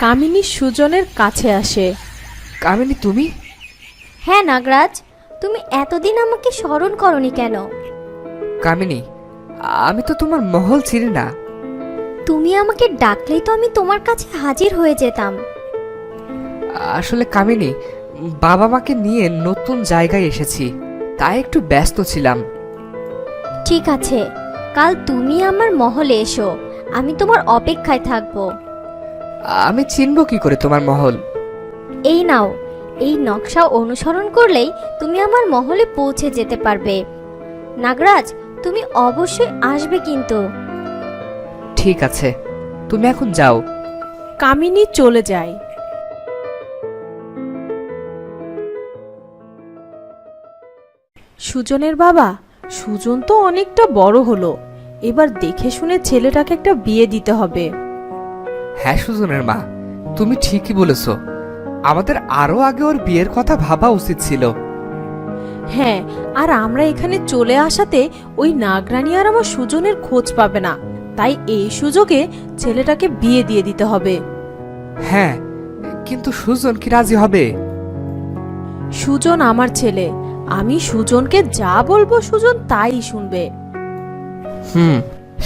কামিনী সুজনের কাছে আসে। কামিনী, তুমি? হ্যাঁ নাগরাজ, তুমি এতদিন আমাকে স্মরণ করনি কেন? কামিনী, আমি তো তোমার মহল চিনি না। তুমি আমাকে ডাকলেই তো আমি তোমার কাছে হাজির হয়ে যেতাম। আসলে কামিনী, বাবা মাকে নিয়ে নতুন জায়গায় এসেছি, তাই একটু ব্যস্ত ছিলাম। ঠিক আছে, কাল তুমি আমার মহলে এসো, আমি তোমার অপেক্ষায় থাকবো। আমি চিনব কি করে তোমার মহল? এই নাও, এই নকশা অনুসরণ করলেই তুমি আমার মহলে পৌঁছে যেতে পারবে। নাগরাজ, তুমি অবশ্যই আসবে কিন্তু। ঠিক আছে, তুমি এখন যাও। কামিনী চলে যায়। সুজনের বাবা, সুজন তো অনেকটা বড় হলো, এবার দেখে শুনে ছেলেটাকে একটা বিয়ে দিতে হবে। হ্যাঁ সুজনের মা, তুমি ঠিকই বলেছ, আমাদের আরো আগে ওর বিয়ের কথা ভাবা উচিত ছিল। হ্যাঁ, আর আমরা এখানে চলে আসাতে ওই নাগরানী আর আমার সুজনের খোঁজ পাবে না, তাই এই সুযোগে ছেলেটাকে বিয়ে দিয়ে দিতে হবে। হ্যাঁ, কিন্তু সুজন কি রাজি হবে? সুজন আমার ছেলে, আমি সুজনকে যা বলবো সুজন তাই শুনবে।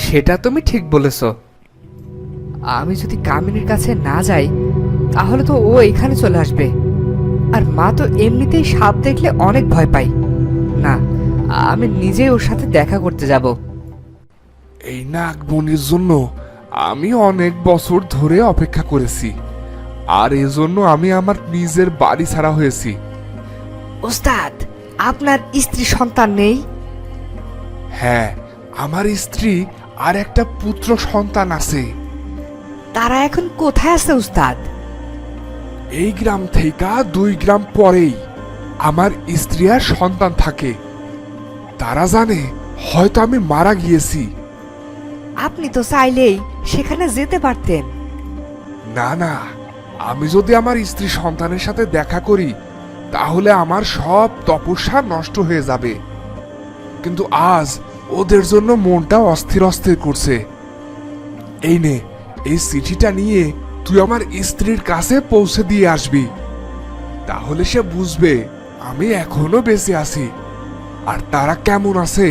সেটা তুমি ঠিক বলেছ। আমি যদি কামিনীর কাছে না যাই তাহলে তো ও এখানে চলে আসবে, আর মা তো এমনিতেই সাপ দেখলে অনেক ভয় পায়। না, আমি নিজেই ওর সাথে দেখা করতে যাব। এই নাগমণির জন্য আমি অনেক বছর ধরে অপেক্ষা করেছি, আর এজন্য আমি আমার নিজের বাড়ি ছাড়া হয়েছি। ওস্তাদ, আপনার স্ত্রী সন্তান নেই? হ্যাঁ, আমার স্ত্রী আর একটা পুত্র সন্তান আছে। তারা এখন কোথায় আছে উস্তাদ? এই গ্রাম থেকে 2 গ্রাম পরেই আমার স্ত্রী আর সন্তান থাকে। তারা জানে হয়তো আমি মারা গিয়েছি। আপনি তো চাইলেই সেখানে যেতে পারতেন। না না, আমি যদি আমার স্ত্রী সন্তানের সাথে দেখা করি তাহলে আমার সব তপস্যা নষ্ট হয়ে যাবে। কিন্তু আজ ওদের জন্য মনটা অস্থির অস্থির করছে। এই নে, এই চিঠিটা নিয়ে তুই আমার স্ত্রীর কাছে পৌঁছে দিয়ে আসবি, তাহলে সে বুঝবে আমি এখনো বেঁচে আছি, আর তারা কেমন আছে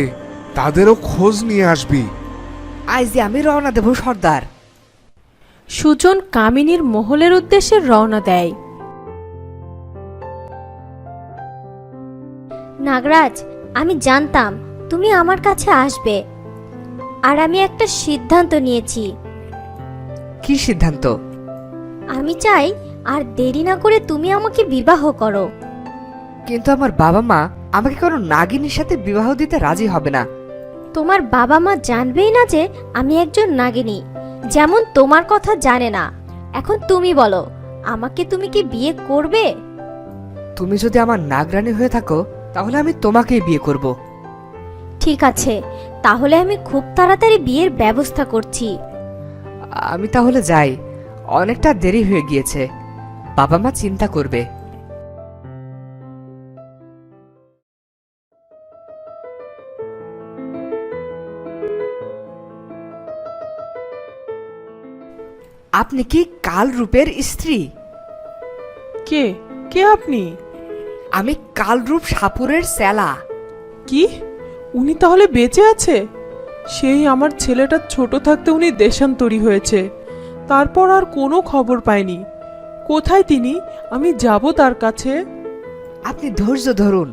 তাদেরও খোঁজ নিয়ে আসবি। আজ আমি রওনা দেব সর্দার। সুজন কামিনীর মহলের উদ্দেশ্যে রওনা দেয়। নাগরাজ, আমি জানতাম তুমি আমার কাছে আসবে, আর আমি একটা সিদ্ধান্ত নিয়েছি। কি সিদ্ধান্ত? আমি চাই আর দেরি না করে তুমি আমাকে বিবাহ করো। কিন্তু আমার বাবা মা আমাকে কোনো নাগিনীর সাথে বিবাহ দিতে রাজি হবে না। তোমার বাবা মা জানবেই না যে আমি একজন নাগিনী, যেমন তোমার কথা জানে না। এখন তুমি বলো, আমাকে তুমি কি বিয়ে করবে? তুমি যদি আমার নাগরানী হয়ে থাকো তাহলে আমি তোমাকেই বিয়ে করব। ঠিক আছে, তাহলে আমি খুব তাড়াতাড়ি বিয়ের ব্যবস্থা করছি। আমি তাহলে যাই, অনেকটা দেরি হয়ে গিয়েছে, বাবা মা চিন্তা করবে। আপনি কি কালরূপের স্ত্রী? কে কে আপনি? আমি কালরূপ সাপুরের চেলা। কি, উনি তাহলে বেঁচে আছে? সেই আমার ছেলেটা ছোট থাকতে উনি দেশান্তরী হয়েছে, তারপর আর কোনো খবর পাইনি। কোথায় তিনি? আমি যাব তার কাছে। আপনি ধৈর্য ধরুন,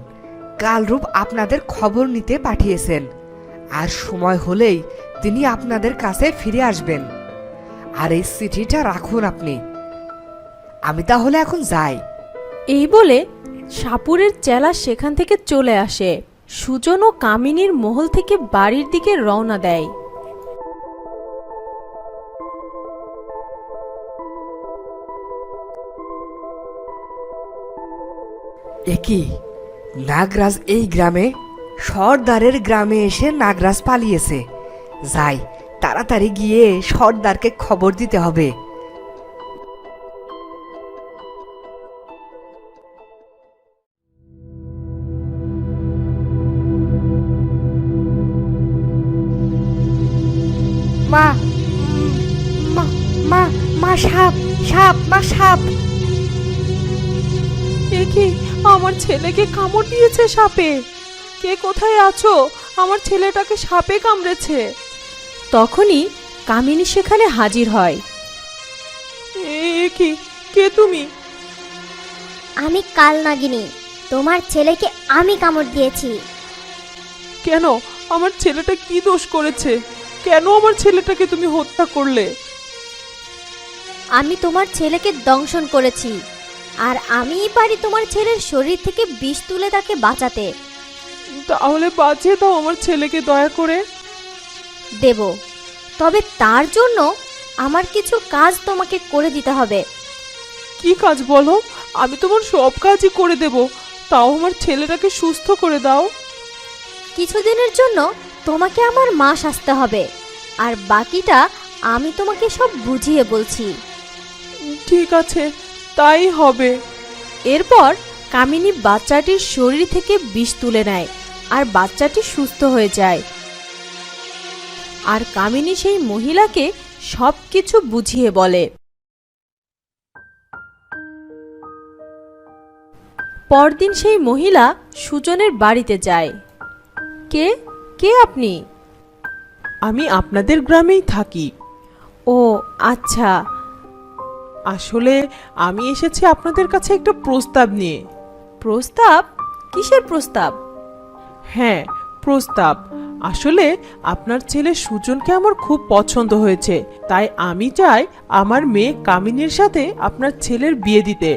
কালরূপ আপনাদের খবর নিতে পাঠিয়েছেন, আর সময় হলেই তিনি আপনাদের কাছে ফিরে আসবেন। আর এই চিঠিটা রাখুন আপনি। আমি তাহলে এখন যাই। এই বলে সাপুরের চেলা সেখান থেকে চলে আসে। সুজন ও কামিনীর মহল থেকে বাড়ির দিকে রওনা দেয়। একই, নাগরাজ এই গ্রামে, সর্দারের গ্রামে এসে নাগরাজ পালিয়েছে। যাই, তাড়াতাড়ি গিয়ে সর্দারকে খবর দিতে হবে। মা, মা, মা, মা, সাপ, সাপ মা সাপ! এ কি, আমার ছেলেকে কামড় দিয়েছে সাপে! কে কোথায় আছো? আমার ছেলেটাকে সাপে কামড়েছে। তখনই কামিনী সেখানে হাজির হয়। এ কি, কে তুমি? আমি কাল নাগিনী, তোমার ছেলেকে আমি কামড় দিয়েছি। কেন? আমার ছেলেটা কি দোষ করেছে? কেন আমার ছেলেটাকে তুমি হত্যা করলে? আমি তোমার ছেলেকে দংশন করেছি, আর আমিই পারি তোমার ছেলের শরীর থেকে বিষ তুলে তাকে বাঁচাতে। তাহলে বাঁচিয়ে দাও আমার ছেলেকে দয়া করে। দেব, তবে তার জন্য আমার কিছু কাজ তোমাকে করে দিতে হবে। কি কাজ বলো? আমি তোমার সব কাজই করে দেব, তাও আমার ছেলেটাকে সুস্থ করে দাও। কিছুদিনের জন্য তোমাকে আমার মা সাজতে হবে, আর বাকিটা আমি তোমাকে সব বুঝিয়ে বলছি। ঠিক আছে, তাই হবে। এরপর কামিনী বাচ্চাটির শরীর থেকে বিষ তুলে নেয়, আর বাচ্চাটি সুস্থ হয়ে যায়। আর কামিনী সেই মহিলাকে সবকিছু বুঝিয়ে বলে। পরদিন সেই মহিলা সুজনের বাড়িতে যায়। কে কে আপনি? আমি আপনাদের গ্রামেই থাকি। ও আচ্ছা। আসলে আমি এসেছি আপনাদের কাছে একটা প্রস্তাব নিয়ে। প্রস্তাব? কিসের প্রস্তাব? হ্যাঁ, প্রস্তাব। আসলে আপনার ছেলে সুজনকে আমার খুব পছন্দ হয়েছে, তাই আমি চাই আমার মেয়ে কামিনীর সাথে আপনার ছেলের বিয়ে দিতে।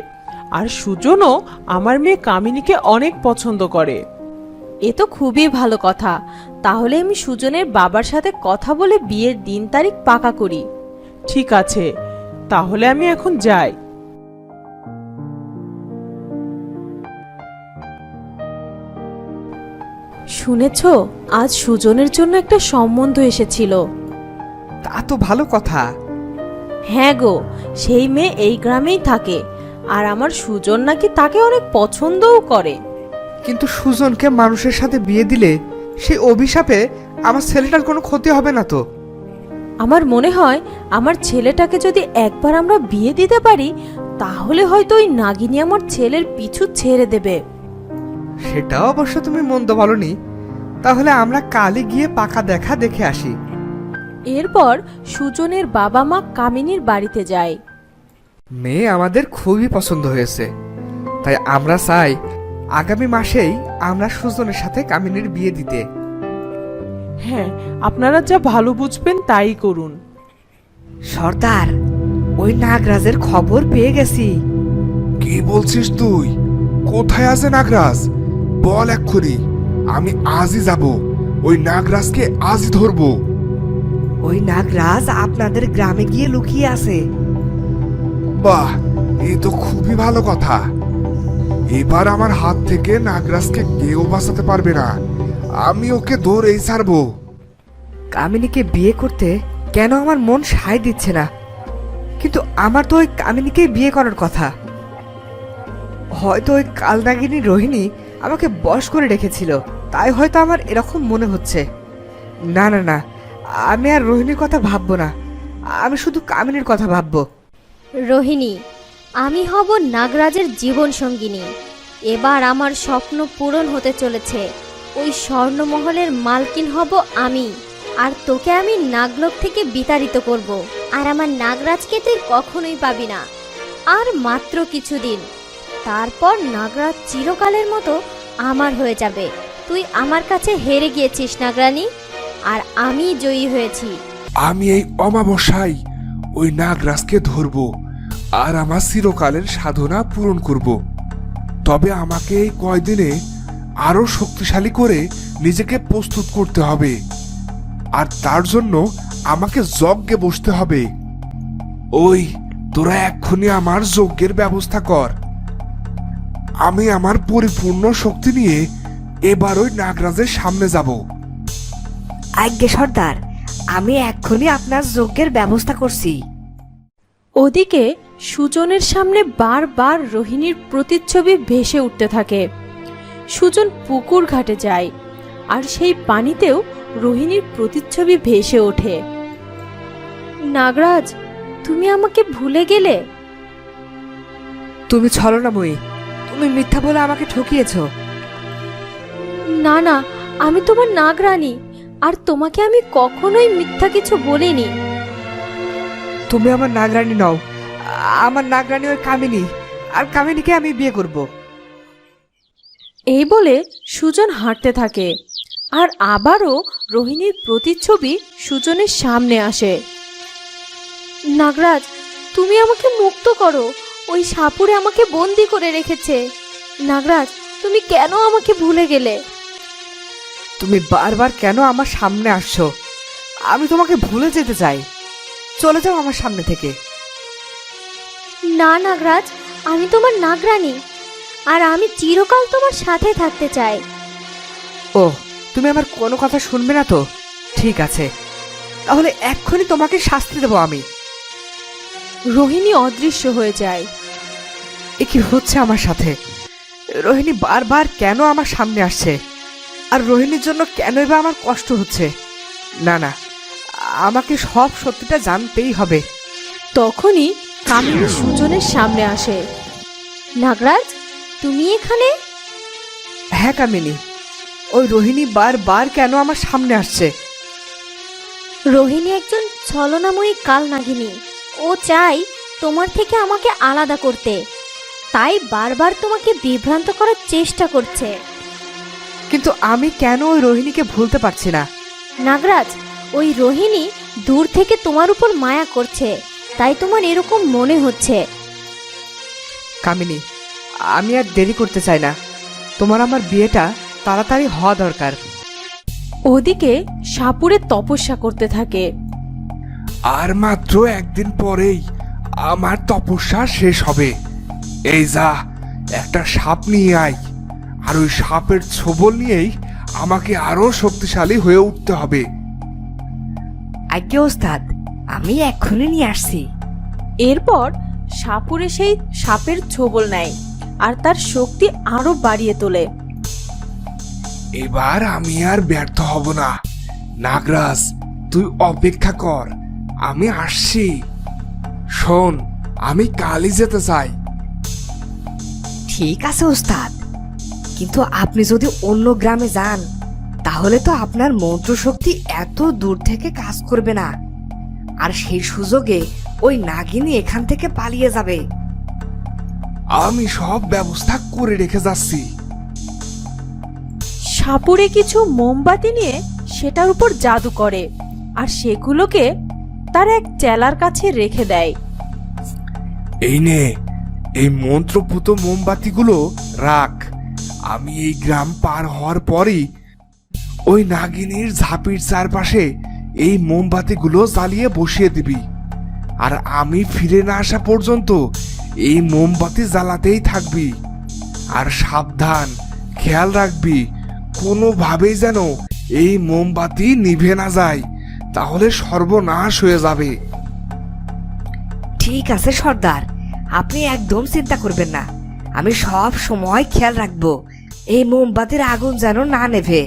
আর সুজনও আমার মেয়ে কামিনীকে অনেক পছন্দ করে। এ তো খুবই ভালো কথা। তাহলে আমি সুজনের বাবার সাথে কথা বলে বিয়ের দিন তারিখ পাকা করি। ঠিক আছে, তাহলে আমি এখন যাই। শুনেছ, আজ সুজনের জন্য একটা সম্বন্ধ এসেছিল। তা তো ভালো কথা। হ্যাঁ গো, সেই মেয়ে এই গ্রামেই থাকে, আর আমার সুজন নাকি তাকে অনেক পছন্দও করে। কিন্তু সুজনকে মানুষের সাথে বিয়ে দিলে সেই অভিশাপে আমার ছেলেটার কোনো ক্ষতি হবে না তো? আমার মনে হয় আমার ছেলেটাকে যদি একবার আমরা বিয়ে দিতে পারি, তাহলে হয়তো ওই নাগিনী আমার ছেলের পিছু ছেড়ে দেবে। সেটাও অবশ্য তুমি মন্দ বলনি। তাহলে আমরা কালই গিয়ে পাকা দেখা দেখে আসি। এরপর সুজনের বাবা মা কামিনীর বাড়িতে যায়। মেয়ে আমাদের খুবই পছন্দ হয়েছে, তাই আমরা চাই আগামী মাসেই আমরা সুজনের সাথে কামিনীর বিয়ে দিতে। হ্যাঁ, আপনারা যা ভালো বুঝবেন তাই করুন। সর্দার, ওই নাগরাজের খবর পেয়ে গেছি। কি বলছিস তুই? কোথায় আছে নাগরাজ? বল এক্ষুনি, আমি আজই যাব। ওই নাগরাজকে আজই ধরবো। ওই নাগরাজ আপনাদের গ্রামে গিয়ে লুকিয়ে আছে। বাহ, এই তো খুবই ভালো কথা। এবার আমার হাত থেকে নাগরাজকে কেউ বাঁচাতে পারবে না। আমি ওকে ধরেই ছাড়বো। কামিনীকে বিয়ে করতে কেন আমার মন সায় দিচ্ছে না? কিন্তু আমার তো ওই কামিনীকে বিয়ে করার কথা। হয়তো ওই কালনাগিনী রোহিণী আমাকে বশ করে রেখেছিল, তাই হয়তো আমার এরকম মনে হচ্ছে। না না না, আমি আর রোহিণীর কথা ভাববো না, আমি শুধু কামিনীর কথা ভাববো। রোহিণী, আমি হব নাগরাজের জীবন সঙ্গিনী। এবার আমার স্বপ্ন পূরণ হতে চলেছে। ওই স্বর্ণমহলের মালকিন হব আমি, আর তোকে আমি নাগলোক থেকে বিতাড়িত করব। আর আমার নাগরাজকে তুই কখনোই পাবি না। আর মাত্র কিছুদিন, তারপর নাগরাজ চিরকালের মতো আমার হয়ে যাবে। তুই আমার কাছে হেরে গিয়েছিস নাগরানী, আর আমি জয়ী হয়েছি। আমি এই অমাবস্যায় ওই নাগরাজকে ধরবো আর আমার চিরকালের সাধনা পূরণ করব। তবে আমাকে এই কয়দিনে আরো শক্তিশালী করে নিজেকে প্রস্তুত করতে হবে, আর তার জন্য আমাকে যজ্ঞে বসতে হবে। ওই তোরা এক্ষুনি আমার যজ্ঞের ব্যবস্থা কর। আমি আমার পরিপূর্ণ শক্তি নিয়ে এবার ওই নাগরাজের সামনে যাব। আজ্ঞে সর্দার, আমি এক্ষুনি আপনার যজ্ঞের ব্যবস্থা করছি। ওদিকে সুজনের সামনে বারবার রোহিণীর প্রতিচ্ছবি ভেসে উঠতে থাকে। সুজন পুকুর ঘাটে যায়, আর সেই পানিতেও রোহিণীর প্রতিচ্ছবি ভেসে ওঠে। নাগরাজ, তুমি আমাকে ভুলে গেলে? তুমি ছলনাময়ী, তুমি মিথ্যা বলে আমাকে ঠকিয়েছো। না না, আমি তোমার নাগরানী, আর তোমাকে আমি কখনোই মিথ্যা কিছু বলিনি। তুমি আমার নাগরানী নও, আমার নাগরানী ওই কামিনী, আর কামিনীকে আমি বিয়ে করব। এই বলে সুজন হাঁটতে থাকে, আর আবারও রোহিণীর প্রতিচ্ছবি সুজনের সামনে আসে। নাগরাজ, তুমি আমাকে মুক্ত করো, ওই সাপুরে আমাকে বন্দি করে রেখেছে। নাগরাজ, তুমি কেন আমাকে ভুলে গেলে? তুমি বারবার কেন আমার সামনে আসছো? আমি তোমাকে ভুলে যেতে চাই, চলে যাও আমার সামনে থেকে। না নাগরাজ, আমি তোমার নাগরানী, আর আমি চিরকাল তোমার সাথে থাকতে চাই। ও, তুমি আমার কোনো কথা শুনবে না তো? ঠিক আছে, তাহলে এক্ষুনি তোমাকে শাস্তি দেবো আমি। রোহিণী অদৃশ্য হয়ে যায়। এ কি হচ্ছে আমার সাথে? রোহিণী বারবার কেন আমার সামনে আসছে, আর রোহিণীর জন্য কেনই বা আমার কষ্ট হচ্ছে? না না, আমাকে সব সত্যিটা জানতেই হবে। তখনই কামিনী সুজনের সামনে আসে। নাগরাজ, তুমি এখানে? হ্যাঁ কামিনী, ওই রোহিণী বারবার কেন আমার সামনে আসছে? রোহিণী একজন ছলনাময়ী কালনাগিনী। ও চাই তোমার থেকে আমাকে আলাদা করতে, তাই বারবার তোমাকে বিভ্রান্ত করার চেষ্টা করছে। কিন্তু আমি কেন ওই রোহিণীকে ভুলতে পারছি না? নাগরাজ, ওই রোহিণী দূর থেকে তোমার উপর মায়া করছে, তাই তোমার এরকম মনে হচ্ছে। কামিনী, আমি আর দেরি করতে চাই না, তোমার আমার বিয়েটা তাড়াতাড়ি হওয়া দরকার। ওদিকে সাপুরে তপস্যা করতে থাকে। আর মাত্র একদিন পরেই আমার তপস্যা শেষ হবে। এই যা, একটা সাপ নিয়ে আয়, আর ওই সাপের ছোবল নিয়েই আমাকে আরো শক্তিশালী হয়ে উঠতে হবে। আজ্ঞে ওস্তাদ, আমি এক্ষুনি নিয়ে আসছি। এরপর সাপুরে সেই সাপের ছোবল নেয় আর তার শক্তি আরো বাড়িয়ে তোলে। এবার আমি আর ব্যর্থ হব না। নাগরাজ, তুই অপেক্ষা কর, আমি আসছি। শোন, আমি কালই যেতে চাই। ঠিক আছে ওস্তাদ, কিন্তু আপনি যদি অন্য গ্রামে যান, তাহলে তো আপনার মন্ত্রশক্তি এত দূর থেকে কাজ করবে না, আর সেই সুযোগে ওই নাগিনী এখান থেকে পালিয়ে যাবে। আমি সব ব্যবস্থা করে রেখে যাচ্ছি। সাপুরে কিছু মোমবাতি নিয়ে সেটার উপর জাদু করে, আর সেগুলোকে তার এক চেলার কাছে রেখে দেয়। এই নে, এই মন্ত্রপুত মোমবাতিগুলো রাখ। আমি এই গ্রাম পার হওয়ার পরই ওই নাগিনীর ঝাঁপির চারপাশে এই মোমবাতিগুলো জ্বালিয়ে বসিয়ে দিবি, আর আমি ফিরে না আসা পর্যন্ত এই মোমবাতি জ্বালাতেই থাকবি। আর সাবধান, খেয়াল রাখবি কোনোভাবেই যেন এই মোমবাতি নিভে না যায়, তাহলে সর্বনাশ হয়ে যাবে। ঠিক আছে সর্দার, আপনি একদম চিন্তা করবেন না, আমি সব সময় খেয়াল রাখবো এই মোমবাতির আগুন যেন না নেভে।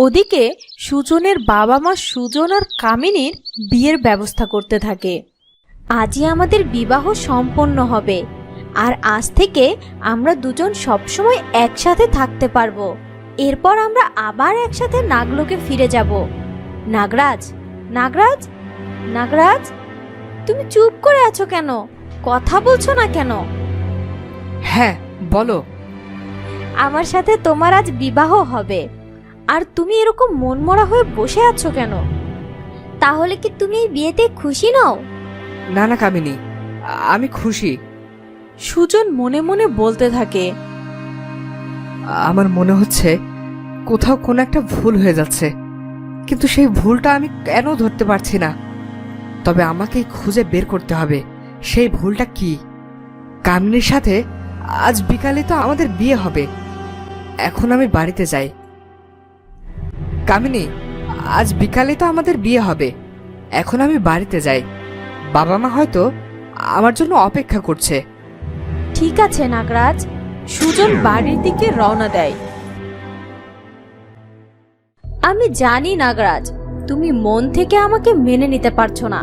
ওদিকে সুজনের বাবা মা সুজন আর কামিনীর বিয়ের ব্যবস্থা করতে থাকে। আজই আমাদের বিবাহ সম্পন্ন হবে, আর আজ থেকে আমরা দুজন সবসময় একসাথে থাকতে পারবো। এরপর আমরা আবার একসাথে নাগলোকে ফিরে যাব। নাগরাজ, নাগরাজ, নাগরাজ, তুমি চুপ করে আছো কেন? কথা বলছো না কেন? হ্যাঁ বলো। আমার সাথে তোমার আজ বিবাহ হবে, আর তুমি এরকম মনমরা হয়ে বসে আছো কেন? তাহলে কি তুমি এই বিয়েতে খুশি নও? না না কামিনী, আমি খুশি। সুজন মনে মনে বলতে থাকে, আমার মনে হচ্ছে কোথাও কোনো একটা ভুল হয়ে যাচ্ছে, কিন্তু সেই ভুলটা আমি কেন ধরতে পারছি না। তবে আমাকেই খুঁজে বের করতে হবে সেই ভুলটা কি। কামিনীর সাথে আজ বিকালে তো আমাদের বিয়ে হবে, এখন আমি বাড়িতে যাই। কামিনী, আজ বিকালে তো আমাদের বিয়ে হবে, এখন আমি বাড়িতে যাই। বাবা মা হয়তো আমার জন্য অপেক্ষা করছে। ঠিক আছে নাগরাজ। সুজন বাড়ির দিকে রওনা দেয়। আমি জানি নাগরাজ, তুমি মন থেকে আমাকে মেনে নিতে পারছো না,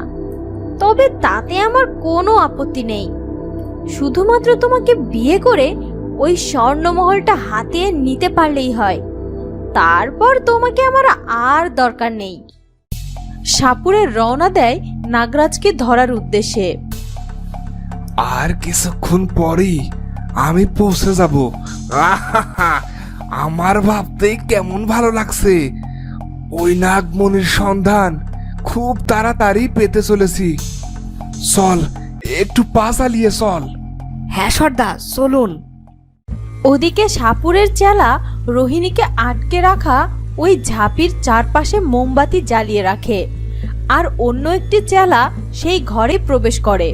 তবে তাতে আমার কোনো আপত্তি নেই। শুধুমাত্র তোমাকে বিয়ে করে ওই স্বর্ণমহলটা হাতে নিতে পারলেই হয়, তারপর তোমাকে আমার আর দরকার নেই। সাপুরে রওনা দেয় নাগরাজকে ধরার উদ্দেশ্যে। আর কিছুক্ষণ পরেই আমি পৌঁছে যাব। আমার ভাবতেই কেমন ভালো লাগছে। ওই নাগমণির সন্ধান খুব তাড়াতাড়ি পেতে চলেছি। চল, একটু পা চালিয়ে চল। হ্যাঁ সর্দার, চলুন। ওদিকে সাপুরের চেলা রোহিণীকে আটকে রাখা ওই ঝাঁপির চারপাশে মোমবাতি জ্বালিয়ে রাখে, আর অন্য একটি চেলা সেই ঘরে প্রবেশ করে।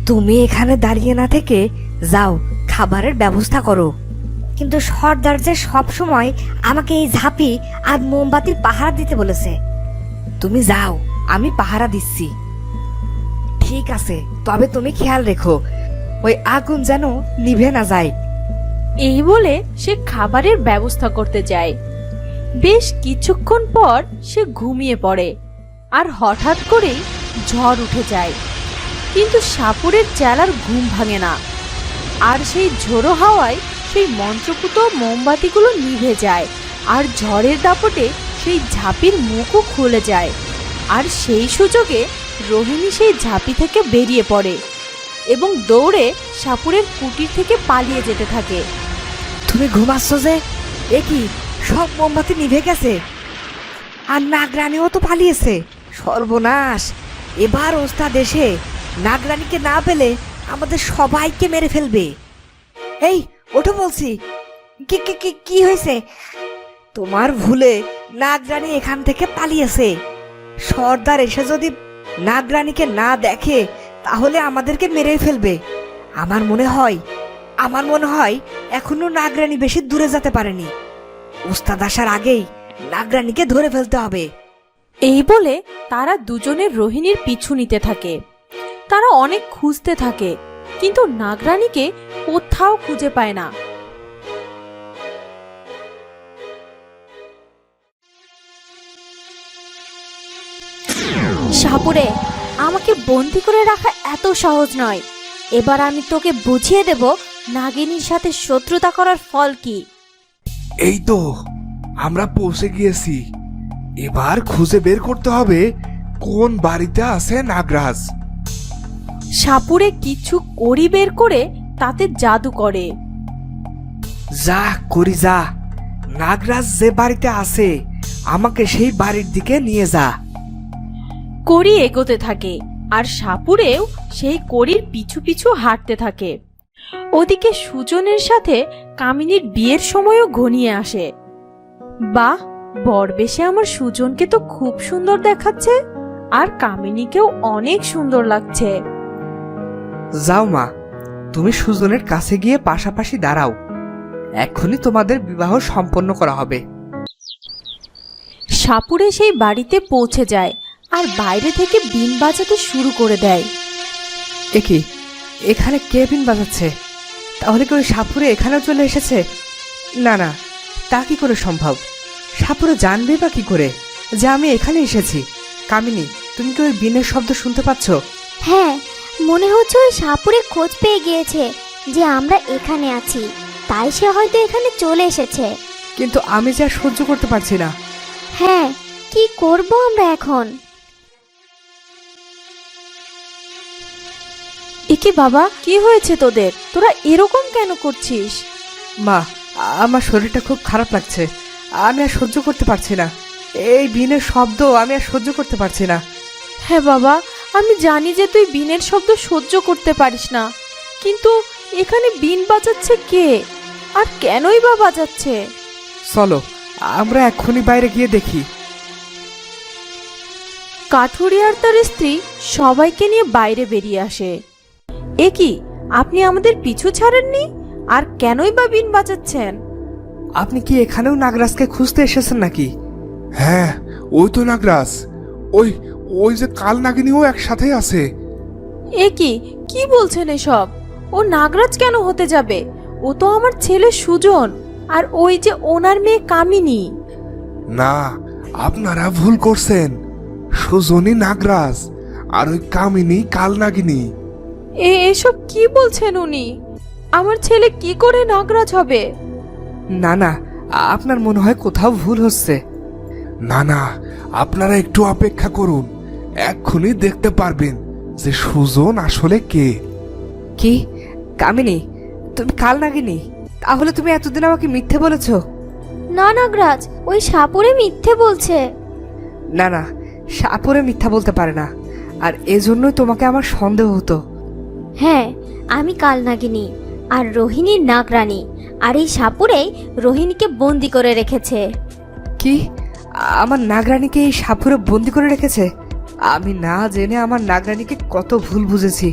তুমি এখানে দাঁড়িয়ে না থেকে যাও, খাবারের ব্যবস্থা করো। কিন্তু সর্দার যে সব সময় আমাকে এই ঝাঁপি আর মোমবাতির পাহারা দিতে বলেছে। তুমি যাও, আমি পাহারা দিচ্ছি। ঠিক আছে, তবে তুমি খেয়াল রেখো ওই আগুন যেন নিভে না যায়। এই বলে সে খাবারের ব্যবস্থা করতে যায়। বেশ কিছুক্ষণ পর সে ঘুমিয়ে পড়ে, আর হঠাৎ করেই ঝড় উঠে যায়। কিন্তু সাপুরের চেলার ঘুম ভাঙে না, আর সেই ঝোড়ো হাওয়ায় সেই মন্ত্রপুত মোমবাতিগুলো নিভে যায়, আর ঝড়ের দাপটে সেই ঝাঁপির মুখও খুলে যায়। আর সেই সুযোগে রোহিণী সেই ঝাঁপি থেকে বেরিয়ে পড়ে এবং দৌড়ে সাপুরের কুটির থেকে পালিয়ে যেতে থাকে। তুমি ঘুমাচ্ছ যে? এ কি, সব মোমবাতি নিভে গেছে, আর নাগরানীও তো পালিয়েছে। সর্বনাশ! এবার ওস্তাদ এসে নাগরানীকে না পেলে আমাদের সবাইকে মেরে ফেলবে। এই ওঠো বলছি। কি কি কি কি হয়েছে? তোমার ভুলে নাগরানী এখান থেকে পালিয়েছে। সর্দার এসে যদি নাগরানীকে না দেখে তাহলে আমাদেরকে মেরে ফেলবে। আমার মনে হয় এখনো নাগরানী বেশি দূরে যেতে পারেনি। ওস্তাদ আসার আগেই নাগরানীকে ধরে ফেলতে হবে। এই বলে তারা দুজনের রোহিণীর পিছু নিতে থাকে। তারা অনেক খুঁজতে থাকে, কিন্তু নাগরানীকে কোথাও খুঁজে পায় না। সাপুরে, আমাকে বন্দি করে রাখা এত সহজ নয়। এবার আমি তোকে বুঝিয়ে দেব নাগিনীর সাথে শত্রুতা করার ফল কি। এই তো আমরা পৌঁছে গিয়েছি। এবার খুঁজে বের করতে হবে কোন বাড়িতে আছে নাগরাজ। সাপুরে কিছু কড়ি বের করে তাতে জাদু করে। যা করি যা, নাগরাজ যে বাড়িতে আছে আমাকে সেই বাড়ির দিকে নিয়ে যা। কড়ি এগোতে থাকে, আর সাপুরেও সেই কড়ির পিছু পিছু হাঁটতে থাকে। ওদিকে সুজনের সাথে কামিনীর বিয়ের সময়ও ঘনিয়ে আসে। বাহ, বরবেশে আমার সুজনকে তো খুব সুন্দর দেখাচ্ছে, আর কামিনীকেও অনেক সুন্দর লাগছে। যাও মা, তুমি সুজনের কাছে গিয়ে পাশাপাশি দাঁড়াও। এক্ষুনি তোমাদের বিবাহ সম্পন্ন করা হবে। সাপুরে সেই বাড়িতে পৌঁছে যায়, আর বাইরে থেকে বিন বাজাতে শুরু করে দেয়। একি, এখানে কে বিন বাজাচ্ছে? তাহলে কি ওই সাপুরে এখানেও চলে এসেছে? না না, তা কি করে সম্ভব? সাপুরে জানবে বা কি করে যে আমি এখানে এসেছি? কামিনী, তুমি কি ওই বিনের শব্দ শুনতে পাচ্ছ? হ্যাঁ, মনে হচ্ছে ওই সাপুরে খোঁজ পেয়ে গিয়েছে যে আমরা এখানে আছি, তাই সে হয়তো এখানে চলে এসেছে। কিন্তু আমি যা সহ্য করতে পারছি না। হ্যাঁ, কি করব আমরা এখন? একে বাবা, কি হয়েছে তোদের? তোরা এরকম কেন করছিস? মা, আমার শরীরটা খুব খারাপ লাগছে। আমি আর সহ্য করতে পারছি না। এই বিনের শব্দ আমি আর সহ্য করতে পারছি না। হ্যাঁ বাবা, আমি জানি যে তুই বিনের শব্দ সহ্য করতে পারিস না, কিন্তু এখানে বিন বাজাচ্ছে কে, আর কেনই বা বাজাচ্ছে? চলো, আমরা এক্ষুনি বাইরে গিয়ে দেখি। কাঠুরি আর তার স্ত্রী সবাইকে নিয়ে বাইরে বেরিয়ে আসে। এ কি, আপনি আমাদের পিছু ছাড়েননি? আর কেনই বা বিন বাজাচ্ছেন? আপনি কি এখানেও নাগরাজকে খুঁজতে এসেছেন নাকি? হ্যাঁ, ওই তো নাগরাজ। ওই ওই যে কাল নাগিনীও একসাথে আছে। এ কি, কি বলছেন এসব? ও নাগরাজ কেন হতে যাবে? ও তো আমার ছেলে সুজন, আর ওই যে ওনার মেয়ে কামিনী। না, আপনারা ভুল করছেন। সুজনই নাগরাজ, আর ওই কামিনী কাল নাগিনী। এসব কি বলছেন উনি? আমার ছেলে কি করে নাগরাজ হবে? না না, আপনার মনে হয় কোথাও ভুল হচ্ছে। না না, আপনারা একটু অপেক্ষা করুন, এক্ষুনি দেখতে পারবেন যে সুজন আসলে কে। কি কামিনী, তুমি কাল নাগিনী? তাহলে তুমি এতদিন আমাকে মিথ্যে বলেছ? না নাগরাজ, ওই সাপুরে মিথ্যে বলছে। না না, সাপুরে মিথ্যা বলতে পারে না, আর এজন্যই তোমাকে আমার সন্দেহ হতো। হ্যাঁ, আমি কালনাগিনী আর রোহিণী নাগরানী, আর এই সাপুরেই রোহিণীকে বন্দি করে রেখেছে। কি, আমার নাগরানীকে এই সাপুরে বন্দি করে রেখেছে? আমি না জেনে আমার নাগরানীকে কত ভুল বুঝেছি,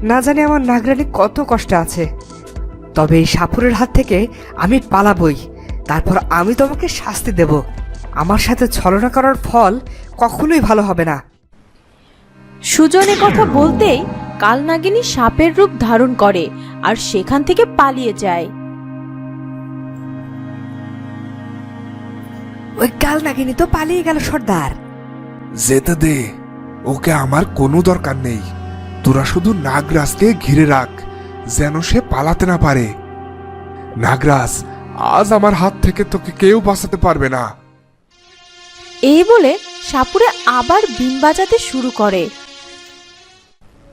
না জানি আমার নাগরানী কত কষ্টে আছে। তবে এই সাপুরের হাত থেকে আমি পালাবই, তারপর আমি তোমাকে শাস্তি দেব। আমার সাথে ছলনা করার ফল কখনোই ভালো হবে না। সুজনের কথা বলতেই কালনাগিনী সাপের রূপ ধারণ করে আর সেখান থেকে পালিয়ে যায়। ওই কাল নাগিনী তো পালিয়ে গেল সর্দার। যেতে দে, ওকে আমার কোনো দরকার নেই। তোরা শুধু নাগরাজকে ঘিরে রাখ, যেন সে পালাতে না পারে। নাগরাজ, আজ আমার হাত থেকে তোকে কেউ বাঁচাতে পারবে না। এই বলে সাপুরে আবার বিন বাজাতে শুরু করে।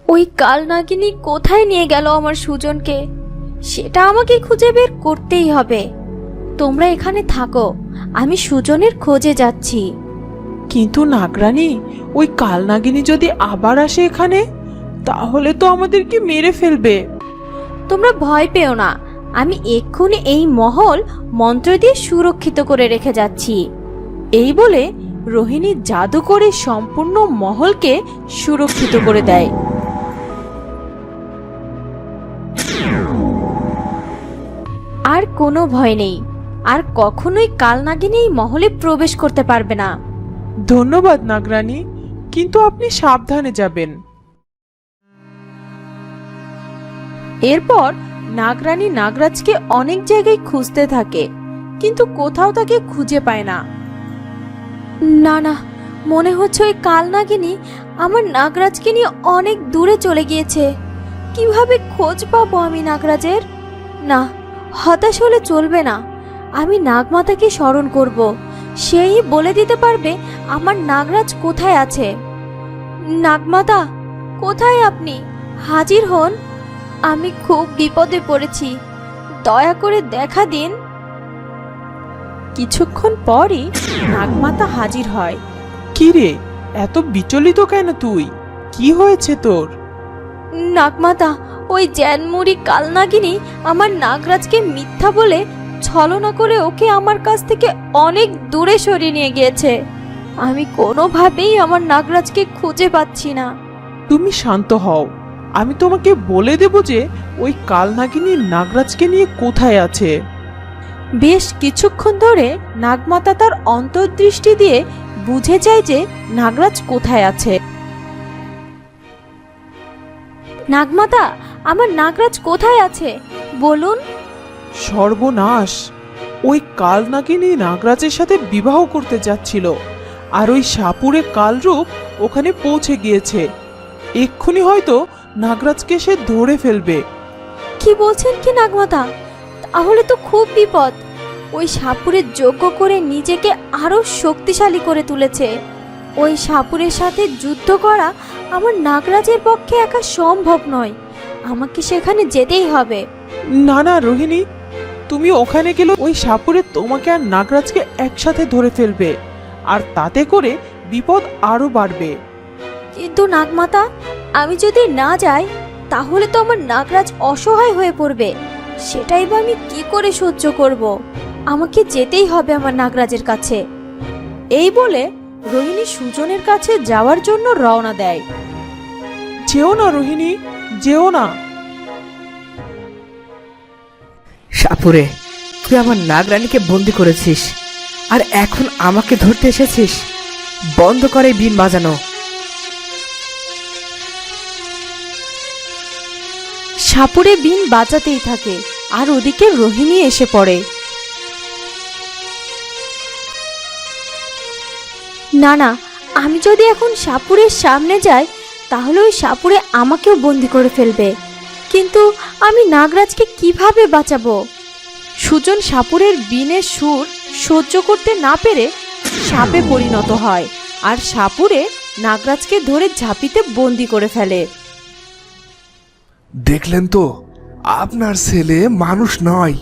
ওই কালনাগিনী কোথায় নিয়ে গেল আমার সুজনকে, সেটা আমাকে খুঁজে বের করতেই হবে। তোমরা এখানে থাকো, আমি সুজনের খোঁজে যাচ্ছি। কিন্তু নাগরানী, ওই কালনাগিনী যদি আবার আসে এখানে, তাহলে তো আমাদেরকে মেরে ফেলবে। তোমরা ভয় পেও না, আমি এক্ষুনি এই মহল মন্ত্র দিয়ে সুরক্ষিত করে রেখে যাচ্ছি। এই বলে রোহিণী জাদু করে সম্পূর্ণ মহলকে সুরক্ষিত করে দেয়। আর কোনো ভয় নেই, আর কখনোই কালনাগিনী এই মহলে প্রবেশ করতে পারবে না। ধন্যবাদ নাগরানী, কিন্তু আপনি সাবধানে যাবেন। এরপর নাগরানী নাগরাজকে অনেক জায়গায় খুঁজতে থাকে, কিন্তু কোথাও তাকে খুঁজে পায় না। না না, মনে হচ্ছে ওই কালনাগিনী আমার নাগরাজকে নিয়ে অনেক দূরে চলে গিয়েছে। কিভাবে খোঁজ পাবো আমি নাগরাজের? না, হতাশ হলে চলবে না। আমি নাগমাতাকে স্মরণ করব, সেই বলে দিতে পারবে আমার নাগরাজ কোথায় আছে। নাগমাতা, কোথায় আপনি? হাজির হন, আমি খুব বিপদে পড়েছি, দয়া করে দেখা দিন। কিছুক্ষণ পরই নাগমাতা হাজির হয়। কি রে, এত বিচলিত কেন তুই? কি হয়েছে তোর? নাগমাতা, ওই জ্যানমুড়ি কালনাগিনী আমার নাগরাজকে মিথ্যা বলে ছলনা করে ওকে আমার কাছ থেকে অনেক দূরে সরিয়ে নিয়ে গিয়েছে। আমি কোনোভাবেই আমার নাগরাজকে খুঁজে পাচ্ছি না। তুমি শান্ত হও, আমি তোমাকে বলে দেব যে ওই কালনাগিনী নাগরাজকে নিয়ে কোথায় আছে। বেশ কিছুক্ষণ ধরে নাগমাতা তার অন্তর্দৃষ্টি দিয়ে বুঝে যায় যে নাগরাজ কোথায় আছে। নাগমাতা, আমার নাগরাজ কোথায় আছে বলুন। সর্বনাশ, ওই কালনাগিনী নাগরাজের সাথে বিবাহ করতে যাচ্ছিল, আর ওই সাপুরে কালরূপ ওখানে পৌঁছে গিয়েছে। এক্ষুনি হয়তো নাগরাজকে সে ধরে ফেলবে। কি বলছেন কি নাগমাতা? তাহলে তো খুব বিপদ। ওই সাপুরের যোগ্য করে নিজেকে আরো শক্তিশালী করে তুলেছে। ওই সাপুরের সাথে যুদ্ধ করা আমার নাগরাজের পক্ষে একা সম্ভব নয়। আমাকে সেখানে যেতেই হবে। না না রোহিণী, তুমি ওখানে গেলে ওই সাপুরে তোমাকে আর নাগরাজকে একসাথে ধরে ফেলবে, আর তাতে করে বিপদ আরো বাড়বে। কিন্তু নাগমাতা, আমি যদি না যাই তাহলে তো আমার নাগরাজ অসহায় হয়ে পড়বে। সেটাই বা আমি কি করে সহ্য করব? আমাকে যেতেই হবে আমার নাগরাজের কাছে। এই বলে রোহিণী সুজনের কাছে যাওয়ার জন্য রওনা দেয়। যেও না রোহিণী, যেও না। সাপুরে, তুই আমার নাগরানীকে বন্দি করেছিস, আর এখন আমাকে ধরতে এসেছিস? বন্ধ করে বিন বাজানো। সাপুরে বিন বাজাতেই থাকে, আর ওদিকে রোহিণী এসে পড়ে। না না, আমি যদি এখন সাপুরের সামনে যাই তাহলে ওই সাপুরে আমাকেও বন্দি করে ফেলবে। কিন্তু আমি নাগরাজকে কিভাবে বাঁচাবো? সুজন সাপুরের বিনের সুর সহ্য করতে না পেরে সাপে পরিণত হয় আর সাপুরে নাগরাজকে ধরে ঝাঁপিতে বন্দি করে ফেলে। দেখলেন তো, আপনার ছেলে মানুষ নয়,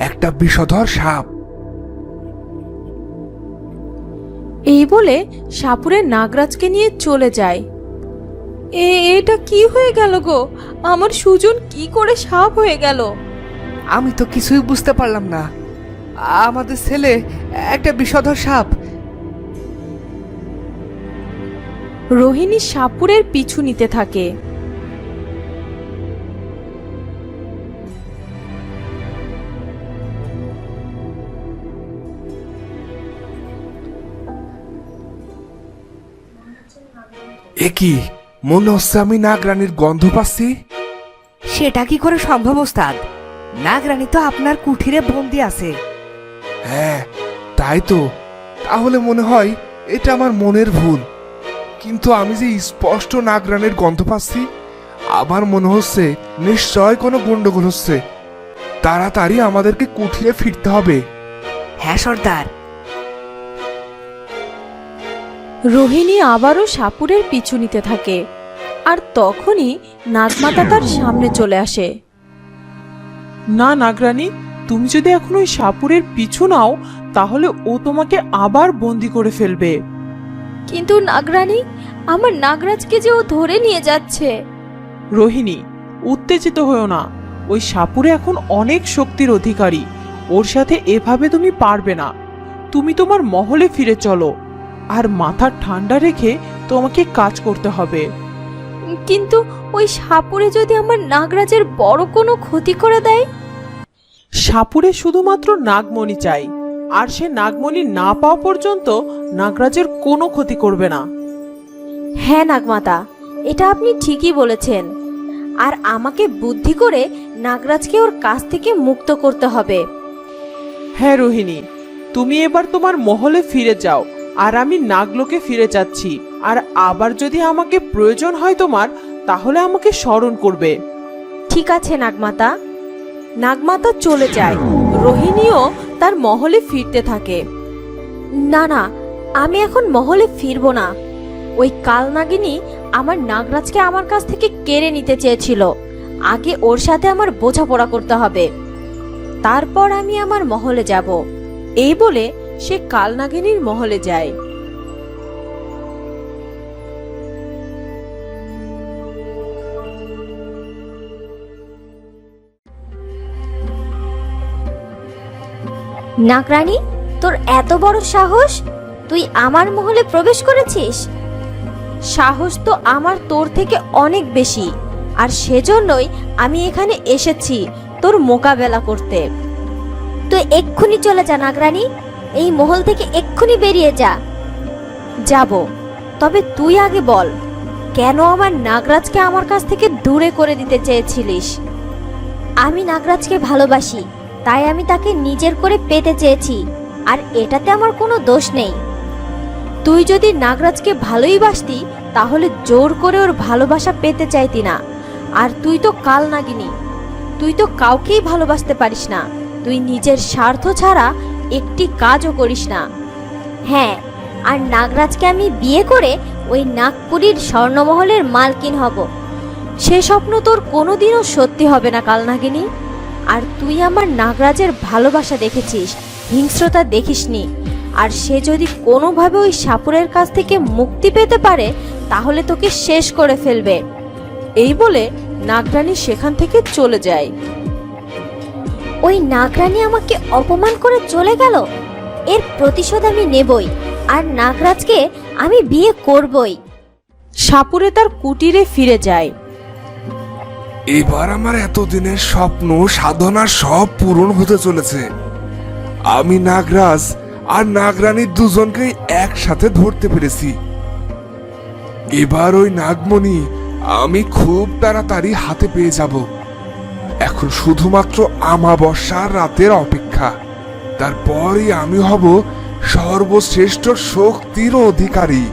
একটা বিষধর সাপ। এই বলে সাপুরে নাগরাজকে নিয়ে চলে যায়। এটা কি হয়ে গেল গো? আমার সুজন কি করে সাপ হয়ে গেল? আমি তো কিছুই বুঝতে পারলাম না। আমাদের ছেলে একটা বিষধর সাপ। রোহিণী সাপুরের পিছু নিতে থাকে। এ কি, মনে হচ্ছে আমি নাগরানীর গন্ধ পাচ্ছি। সেটা কি করে সম্ভব ওস্তাদ? নাগরানী তো আপনার কুঠিরে বন্দি আছে। হ্যাঁ, তাই তো। তাহলে মনে হয় এটা আমার মনের ভুল, কিন্তু আমি যে স্পষ্ট নাগরানীর গন্ধ পাচ্ছি, আমার মনে হচ্ছে নিশ্চয় কোনো গন্ডগোল হচ্ছে। তাড়াতাড়ি আমাদেরকে কুঠিরে ফিরতে হবে। হ্যাঁ সর্দার। রোহিণী আবারও সাপুরের পিছু নিতে থাকে আর তখনই নাগমাতা তার সামনে চলে আসে। না নাগরানী, তুমি যদি এখন ওই সাপুরের পিছু নাও তাহলে ও তোমাকে আবার বন্দি করে ফেলবে। কিন্তু নাগরানী, আমার নাগরাজকে যে ও ধরে নিয়ে যাচ্ছে। রোহিণী, উত্তেজিত হয়েও না। ওই সাপুরে এখন অনেক শক্তির অধিকারী, ওর সাথে এভাবে তুমি পারবে না। তুমি তোমার মহলে ফিরে চলো, আর মাথা ঠান্ডা রেখে তোমাকে কাজ করতে হবে। কিন্তু ওই সাপুরে যদি আমার নাগরাজের বড় কোনো ক্ষতি করে দেয়? সাপুরে শুধুমাত্র নাগমণি চাই, আর সে নাগমণি না পাওয়া পর্যন্ত নাগরাজের কোনো ক্ষতি করবে না। হ্যাঁ নাগমাতা, এটা আপনি ঠিকই বলেছেন। আর আমাকে বুদ্ধি করে নাগরাজকে ওর কাছ থেকে মুক্ত করতে হবে। হ্যাঁ রোহিণী, তুমি এবার তোমার মহলে ফিরে যাও, আর আমি নাগলোকে ফিরে যাচ্ছি। আর আবার যদি আমাকে প্রয়োজন হয় তোমার, তাহলে আমাকে স্মরণ করবে। ঠিক আছে নাগমাতা। নাগমাতা চলে যায়। রোহিণীও তার মহলে ফিরতে থাকে। না না, আমি এখন মহলে ফিরবো না। ওই কালনাগিনী আমার নাগরাজকে আমার কাছ থেকে কেড়ে নিতে চেয়েছিল। আগে ওর সাথে আমার বোঝাপড়া করতে হবে, তারপর আমি আমার মহলে যাব। এই বলে সে কালনাগিনীর মহলে যায়। নাগরানী, তোর এত বড় সাহস! তুই আমার মহলে প্রবেশ করেছিস? সাহস তো আমার তোর থেকে অনেক বেশি, আর সেজন্যই আমি এখানে এসেছি তোর মোকাবেলা করতে। তুই এক্ষুনি চলে যা নাগরানী, এই মহল থেকে এক্ষুনি বেরিয়ে যা। যাব, তবে তুই আগে বল, কেন আমার নাগরাজকে আমার কাছ থেকে দূরে করে দিতে চেয়েছিলিস? আমি নাগরাজকে ভালোবাসি, তাই আমি তাকে নিজের করে পেতে চেয়েছি, আর এটাতে আমার কোনো দোষ নেই। তুই যদি নাগরাজকে ভালোই বাসতি তাহলে জোর করে ওর ভালোবাসা পেতে চাইতি না। আর তুই তো কালনাগিনী, তুই তো কাউকেই ভালোবাসতে পারিস না। তুই নিজের স্বার্থ ছাড়া একটি কাজও করিস না। হ্যাঁ, আর নাগরাজকে আমি বিয়ে করে ওই নাগপুরীর স্বর্ণমহলের মালকিন হব। সে স্বপ্ন তোর কোনোদিনও সত্যি হবে না কালনাগিনী। আর তুই আমার নাগরাজের ভালোবাসা দেখেছিস, হিংস্রতা দেখিসনি। আর সে যদি কোনোভাবে ওই সাপুরের কাছ থেকে মুক্তি পেতে পারে তাহলে তোকে শেষ করে ফেলবে। এই বলে নাগরানী সেখান থেকে চলে যায়। ওই নাগরানী আমাকে অপমান করে চলে গেল, এর প্রতিশোধ আমি নেবই, আর নাগরাজকে আমি বিয়ে করবই। সাপুরে তার কুটিরে ফিরে যায়। এবার আমার এতদিনের স্বপ্ন সাধনা সব পূরণ হতে চলেছে। আমি নাগরাজ আর নাগরানী দুজনকেই একসাথে ধরতে পেরেছি। এবার ওই নাগমণি আমি খুব তাড়াতাড়ি হাতে পেয়ে যাব। এখন শুধুমাত্র আমাবস্যার রাতের অপেক্ষা, তারপরই আমি হব সর্বশ্রেষ্ঠ শক্তির অধিকারী।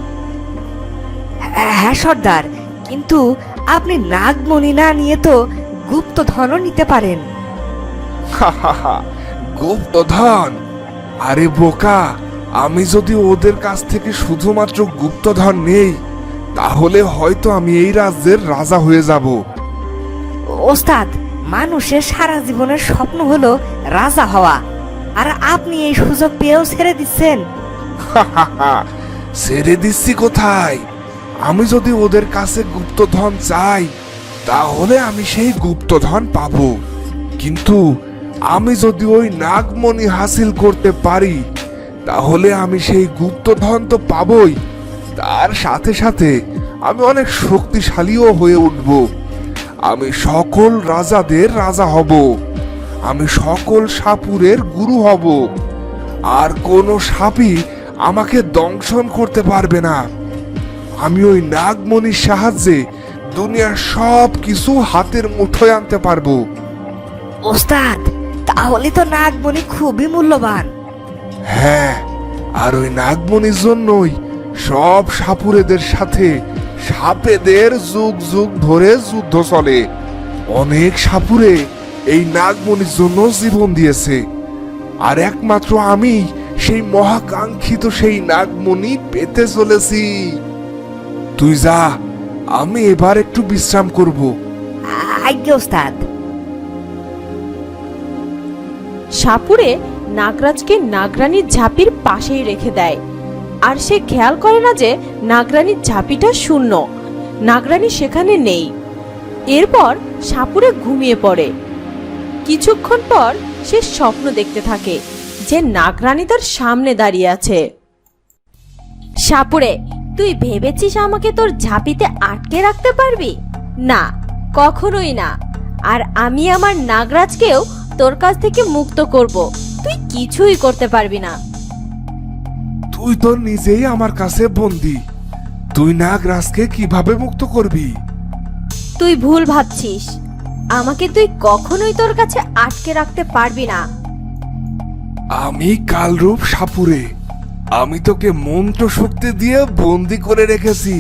হ্যাঁ সর্দার, কিন্তু আপনি নাগমণি না নিয়ে তো গুপ্তধনও নিতে পারেন। গুপ্তধন? আরে বোকা, আমি যদি ওদের কাছ থেকে শুধুমাত্র গুপ্তধন নেই তাহলে হয়তো আমি এই রাজ্যের রাজা হয়ে যাব। ওস্তাদ, মানুষের সারা জীবনের স্বপ্ন হলো রাজা হওয়া, আর আপনি এই সুযোগ পেয়েও ছেড়ে দিচ্ছেন। ছেড়ে দিচ্ছি কোথায়? আমি যদি ওদের কাছে গুপ্তধন চাই তাহলে আমি সেই গুপ্তধন পাবো, কিন্তু আমি যদি ওই নাগমণি হাসিল করতে পারি তাহলে আমি সেই গুপ্তধন তো পাবই, তার সাথে সাথে আমি অনেক শক্তিশালীও হয়ে উঠব। আমি সকল রাজাদের রাজা হব, আমি সকল সাপুরের গুরু হব, আর কোনো সাপই আমাকে দংশন করতে পারবে না। আমি ওই নাগমণির সাহায্যে দুনিয়ার সব কিছু হাতের মুঠোয় আনতে পারবো। ওস্তাদ, তাহলে তো নাগমণি খুবই মূল্যবান। হ্যাঁ, আর ওই নাগমণির জন্যই সব সাপুরেদের সাথে সাপেদের যুগ যুগ ধরে যুদ্ধ চলে। অনেক সাপুরে এই নাগমণির জন্য জীবন দিয়েছে, আর একমাত্র আমি সেই মহাকাঙ্ক্ষিত সেই নাগমণি পেতে চলেছি। তুই যা, আমি এবার একটু বিশ্রাম করব। আজ্ঞে ওস্তাদ। সাপুরে নাগরাজকে নাগরানীর ঝাঁপির পাশেই রেখে দেয়, আর সে খেয়াল করে না যে নাগরানীর ঝাঁপিটা শূন্য, নাগরানী সেখানে নেই। এরপর সাপুরে ঘুমিয়ে পড়ে। কিছুক্ষণ পর সে স্বপ্ন দেখতে থাকে যে নাগরানী তার সামনে দাঁড়িয়ে আছে। সাপুরে, তুই ভেবেছিস আমাকে তোর ঝাঁপিতে আটকে রাখতে পারবি? না, কখনোই না। আর আমি আমার নাগরাজকেও তোর কাছ থেকে মুক্ত করব, তুই কিছুই করতে পারবি না। তুই তো নিজেই আমার কাছে বন্দী, তুই নাগরাজকে কিভাবে মুক্ত করবি? তুই ভুল ভাবছিস, আমাকে তুই কখনোই তোর কাছে আটকে রাখতে পারবি না। আমি কালরূপ সাপুরে, আমি তোকে মন্ত্র শক্তি দিয়ে বন্দি করে রেখেছি,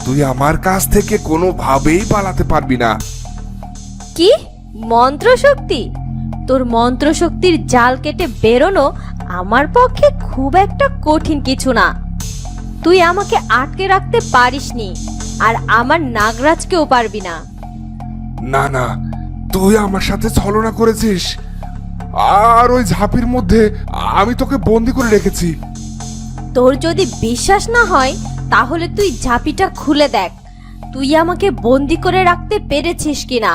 তুই আমার কাছ থেকে কোনোভাবেই পালাতে পারবি না। কি মন্ত্র শক্তি? তোর মন্ত্র শক্তির জাল কেটে বেরোনো আমার পক্ষে খুব একটা কঠিন কিছু না। তুই আমাকে আটকে রাখতে পারিসনি, আর আমার নাগরাজকেও পারবি না। না না, তুই আমার সাথে ছলনা করেছিস, আর ওই ঝাঁপির মধ্যে আমি তোকে বন্দি করে রেখেছি। তোর যদি বিশ্বাস না হয় তাহলে তুই ঝাঁপিটা খুলে দেখ, তুই আমাকে বন্দি করে রাখতে পেরেছিস কিনা।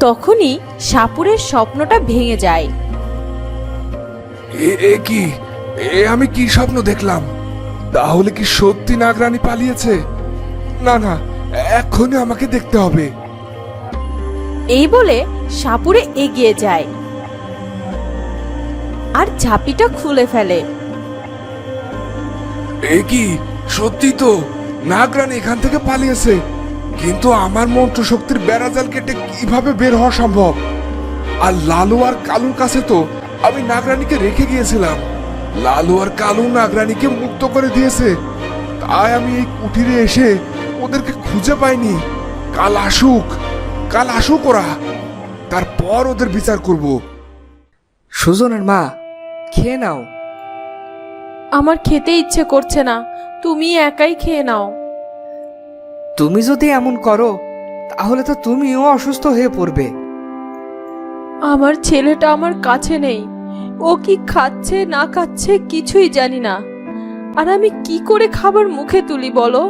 তখনই সাপুরের স্বপ্নটা ভেঙে যায়। এ কি, আমি কি স্বপ্ন দেখলাম? তাহলে কি সত্যি নাগরানী পালিয়েছে? না না, এখনই আমাকে দেখতে হবে। এই বলে সাপুরে এগিয়ে যায় আর ঝাঁপিটা খুলে ফেলে। এ কি, সত্যি তো নাগরানী এখান থেকে পালিয়েছে, কিন্তু আমার মন্ত্র শক্তির বেড়াজাল কেটে কিভাবে বের হওয়া সম্ভব? আর লালু আর কালুর কাছে তো আমি নাগরানীকে রেখে গিয়েছিলাম, লালু আর কালু নাগরানীকে মুক্ত করে দিয়েছে, তাই আমি এই কুঠিরে এসে ওদেরকে খুঁজে পাইনি। কাল আসুক ওরা, তারপর ওদের বিচার করব। সুজনের মা, খেয়ে নাও। আমার খেতে ইচ্ছে করছে না, তুমি একাই খেয়ে নাও। তুমি যদি এমন করো তাহলে তো তুমিও অসুস্থ হয়ে পড়বে। আমার ছেলেটা আমার কাছে নেই, ও কি খাচ্ছে না খাচ্ছে কিছুই জানি না, আর আমি কি করে খাবার মুখে তুলি বলো?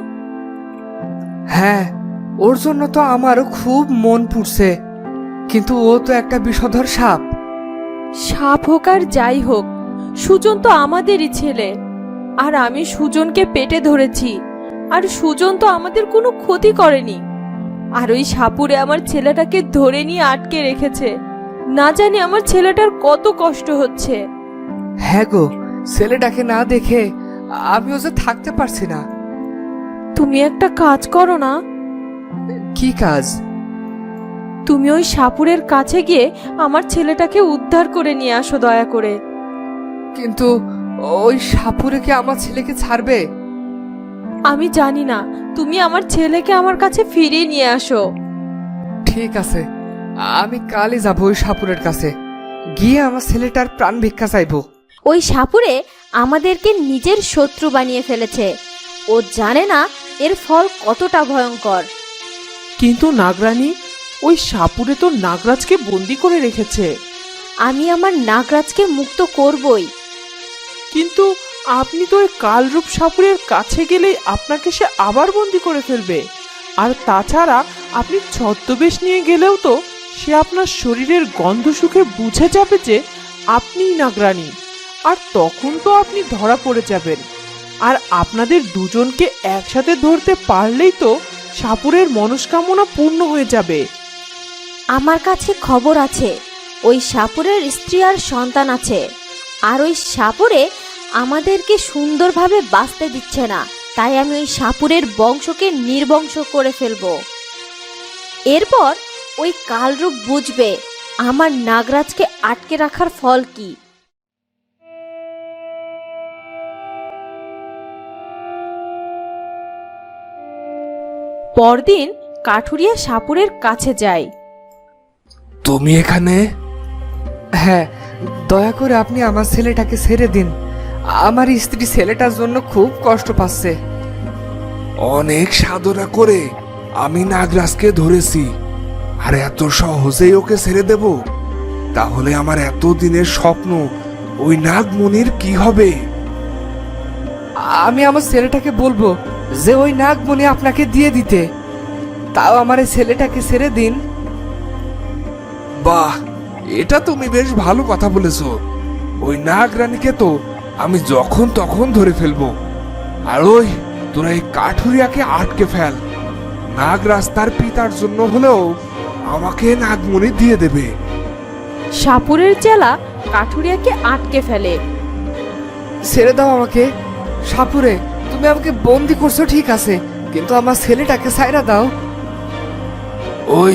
হ্যাঁ, ওর জন্য তো আমারও খুব মন পুড়ছে, কিন্তু ও তো একটা বিষধর সাপ। সাপ হোক আর যাই হোক, সুজন তো আমাদেরই ছেলে, আর আমি সুজনকে পেটে ধরেছি, আর সুজন তো আমাদের কোনো ক্ষতি করেনি। আর ওই সাপুরে আমার ছেলেটাকে ধরে নিয়ে আটকে রেখেছে, না জানি আমার ছেলেটার কত কষ্ট হচ্ছে। হ্যাঁ গো, ছেলেটাকে না দেখে আমিও যে থাকতে পারছি না। তুমি একটা কাজ করো না, কি কাজ? তুমি ওই সাপুরের কাছে গিয়ে আমার ছেলেটাকে উদ্ধার করে নিয়ে আসো দয়া করে। কিন্তু ওই সাপুরে কি আমার ছেলেকে ছাড়বে? আমি জানি না, তুমি আমার ছেলেকে আমার কাছে ফিরিয়ে নিয়ে আসো। ঠিক আছে, আমি কালই যাবো ওই সাপুরের কাছে, গিয়ে আমার ছেলেটার প্রাণ ভিক্ষা চাইবো। ওই সাপুরে আমাদেরকে নিজের শত্রু বানিয়ে ফেলেছে। ও জানে না এর ফল কতটা ভয়ঙ্কর। কিন্তু নাগরানী, ওই সাপুরে তো নাগরাজকে বন্দি করে রেখেছে। আমি আমার নাগরাজকে মুক্ত করবই। কিন্তু আপনি তো ওই কালরূপ সাপুরের কাছে গেলেই আপনাকে সে আবার বন্দি করে ফেলবে। আর তাছাড়া আপনি ছদ্মবেশ নিয়ে গেলেও তো সে আপনার শরীরের গন্ধ শুকে বুঝে যাবে যে আপনিই নাগরানী। আর তখন তো আপনি ধরা পড়ে যাবেন। আর আপনাদের দুজনকে একসাথে ধরতে পারলেই তো সাপুরের মনস্কামনা পূর্ণ হয়ে যাবে। আমার কাছে খবর আছে, ওই সাপুরের স্ত্রী আর সন্তান আছে। আর ওই সাপুরে আমাদেরকে সুন্দরভাবে বাঁচতে দিচ্ছে না। তাই আমি ওই সাপুরের বংশকে নির্বংশ করে ফেলবো। এরপর ওই কালরূপ বুঝবে আমার নাগরাজকে আটকে রাখার ফল কি। পরদিন কাঠুরিয়া সাপুরের কাছে যায়। তুমি এখানে? হ্যাঁ, দয়া করে আপনি আমার ছেলেটাকে ছেড়ে দিন। আমার স্ত্রী ছেলেটার জন্য খুব কষ্ট পাচ্ছে। অনেক সাধনা করে আমি নাগরাজকে ধরেছি, আর এত সহজেই ওকে ছেড়ে দেব? তাহলে আমার এত দিনের স্বপ্ন ওই নাগমণির কি হবে? আমি আমার ছেলেটাকে বলবো যে ওই নাগমণি আপনাকে দিয়ে দিতে। তাও আমার এই ছেলেটাকে ছেড়ে দিন। বাহ, এটা তুমি বেশ ভালো কথা বলেছো। ওই নাগরানীকে তো আমি যখন তখন ধরে ফেলবো। আর ওই তোরা এই কাঠুরিয়াকে আটকে ফেল। নাগরাজ তার পিতার জন্য হলেও আমাকে নাগমণি দিয়ে দেবে। সাপুরের চেলা কাঠুরিয়াকে আটকে ফেলে। ছেড়ে দাও আমাকে। সাপুরে, তুমি আমাকে বন্দি করছো ঠিক আছে, কিন্তু আমার ছেলেটাকে ছাইরা দাও। ওই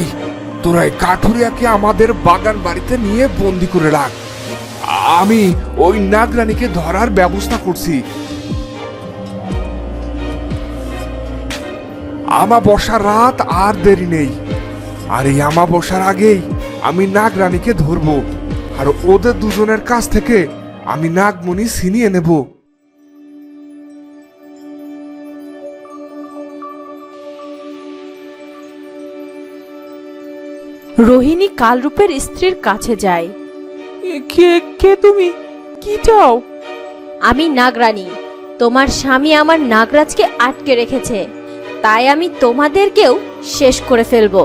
তোরা এই কাঠুরিয়াকে আমাদের বাগান বাড়িতে নিয়ে বন্দি করে রাখ। আমি ওই নাগরানীকে ধরার ব্যবস্থা করছি। আমাবস্যার রাত আর দেরি নেই, আর এই আমাবস্যার আগেই আমি নাগরানীকে ধরবো, আর ওদের দুজনের কাছ থেকে আমি নাগমণি ছিনিয়ে নেব। রোহিণী কালরূপের স্ত্রীর কাছে যায়। কে কে তুমি? কি চাও? আমি নাগরানী। তোমার স্বামী আমার নাগরাজকে আটকে রেখেছে, তাই আমি তোমাদেরকেও শেষ করে ফেলবো।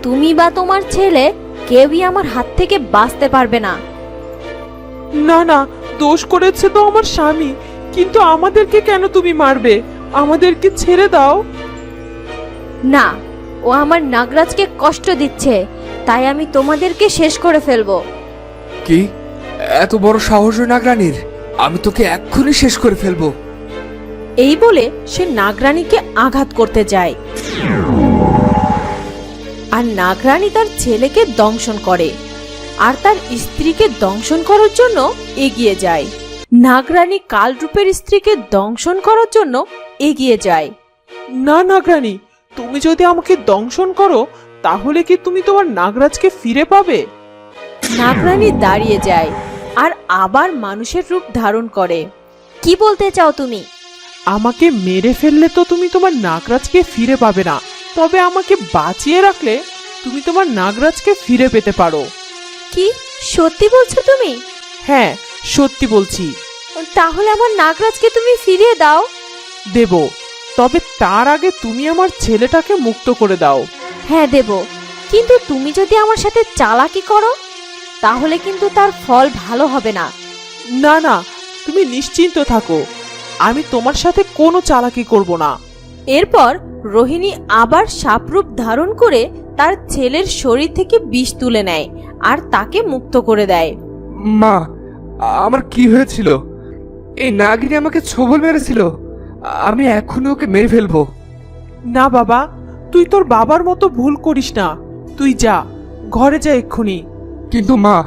তুমি বা তোমার ছেলে কেউই আমার হাত থেকে বাঁচতে পারবে না। না না, দোষ করেছে তো আমার স্বামী, কিন্তু আমাদেরকে কেন তুমি মারবে? আমাদেরকে ছেড়ে দাও। না, ও আমার নাগরাজকে কষ্ট দিচ্ছে, তাই আমি তোমাদেরকে শেষ করে ফেলবো। কি এত বড় সাহস ওই নাগরানীর? আমি তোকে এক্ষুনি শেষ করে ফেলবো। এই বলে সে নাগরানীকে আঘাত করতে যায়, আর নাগরানী তার ছেলেকে দংশন করে আর তার স্ত্রীকে দংশন করার জন্য এগিয়ে যায়। নাগরানী কালরূপের স্ত্রীকে দংশন করার জন্য এগিয়ে যায়। না নাগরানী, তুমি যদি আমাকে দংশন করো তাহলে কি তুমি তোমার নাগরাজকে ফিরে পাবে? নাগরানী দাঁড়িয়ে যায় আর আবার মানুষের রূপ ধারণ করে। কি বলতে চাও তুমি? আমাকে মেরে ফেললে তো তুমি তোমার নাগরাজকে ফিরে পাবে না, তবে আমাকে বাঁচিয়ে রাখলে তুমি তোমার নাগরাজকে ফিরে পেতে পারো। কি সত্যি বলছো তুমি? হ্যাঁ, সত্যি বলছি। তাহলে আমার নাগরাজকে তুমি ফিরিয়ে দাও। দেব, তবে তার আগে তুমি আমার ছেলেটাকে মুক্ত করে দাও। হ্যাঁ দেব, কিন্তু তুমি যদি আমার সাথে চালাকি করো তাহলে কিন্তু তার ফল ভালো হবে না। না না, তুমি নিশ্চিন্ত থাকো, আমি তোমার সাথে কোনো চালাকি করব না। এরপর রোহিণী আবার সাপরূপ ধারণ করে তার ছেলের শরীর থেকে বিষ তুলে নেয় আর তাকে মুক্ত করে দেয়। মা, আমার কি হয়েছিল? এই নাগিনী আমাকে ছোবল মেরেছিল। আমি এখনই ওকে মেরে ফেলবো। না বাবা, তুই তোর বাবার মতো ভুল করিস না। তুই যা, ঘরে যা এক্ষুনি। কিন্তু মা,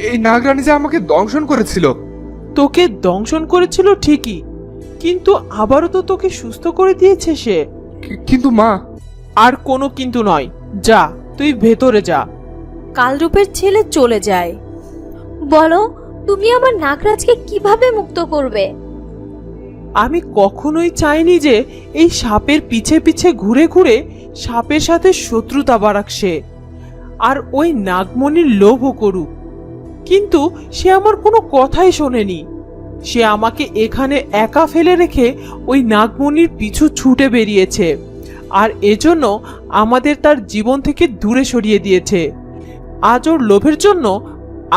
এই নাগরানী যে আমাকে দংশন করেছিল। তোকে দংশন করেছিল ঠিকই, কিন্তু আবারও তো তোকে সুস্থ করে দিয়েছে সে। কিন্তু মা, আর কোনো কিন্তু নয়, যা তুই ভেতরে যা। কালরূপের ছেলে চলে যায়। বলো, তুমি আমার নাগরাজকে কিভাবে মুক্ত করবে? আমি কখনোই চাইনি যে এই সাপের পিছে পিছে ঘুরে ঘুরে সাপের সাথে শত্রুতা বাড়াক সে, আর ওই নাগমণির লোভও করুক। কিন্তু সে আমার কোনো কথাই শোনেনি। সে আমাকে এখানে একা ফেলে রেখে ওই নাগমণির পিছু ছুটে বেরিয়েছে, আর এজন্য আমাদের তার জীবন থেকে দূরে সরিয়ে দিয়েছে। আজ ওর লোভের জন্য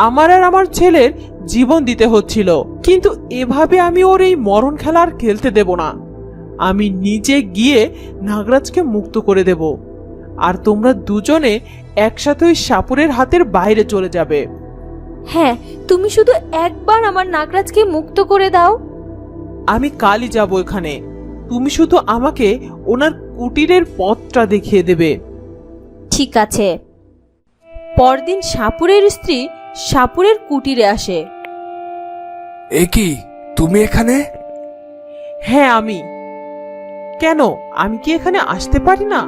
আমার আর আমার ছেলের জীবন দিতে হচ্ছিল, কিন্তু এভাবে আমি ওর এই মরণ খেলা আর খেলতে দেব না। আমি নিজে গিয়ে নাগরাজকে মুক্ত করে দেব, আর তোমরা দুজনে একসাথে ওই সাপুরের হাতের বাইরে চলে যাবে। হ্যাঁ, তুমি শুধু একবার আমার নাগরাজকে মুক্ত করে দাও। আমি কালই যাব এখানে, তুমি শুধু আমাকে ওনার কুটিরের পথটা দেখিয়ে দেবে। ঠিক আছে। পরদিন সাপুরের স্ত্রী সাপুরের কুটিরে আসে। এ কি, তুমি এখানে? হ্যাঁ আমি। কেন, আমি কি এখানে আসতে পারি না?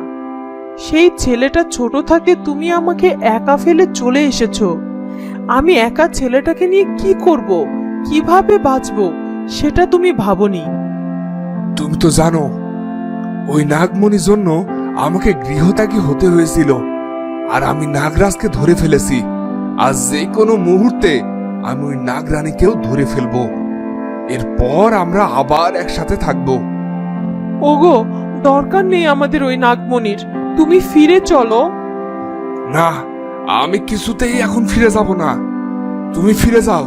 সেই ছেলেটা ছোট থাকে তুমি আমাকে একা ফেলে চলে এসেছো। আমি একা ছেলেটাকে নিয়ে কি করব, কিভাবে বাঁচবো, সেটা তুমি ভাবনি। তুমি তো জানো ওই নাগমণির জন্য আমাকে গৃহত্যাগী হতে হয়েছিল, আর আমি নাগরাজকে ধরে ফেলেছি। আজ যে কোনো মুহূর্তে আমি ওই নাগরানীকেও ধরে ফেলবো। এরপর আমরা আবার একসাথে থাকবো। ওগো, দরকার নেই আমাদের ওই নাগমণির, তুমি ফিরে চলো। না, আমি কিছুতেই এখন ফিরে যাব না। তুমি ফিরে যাও,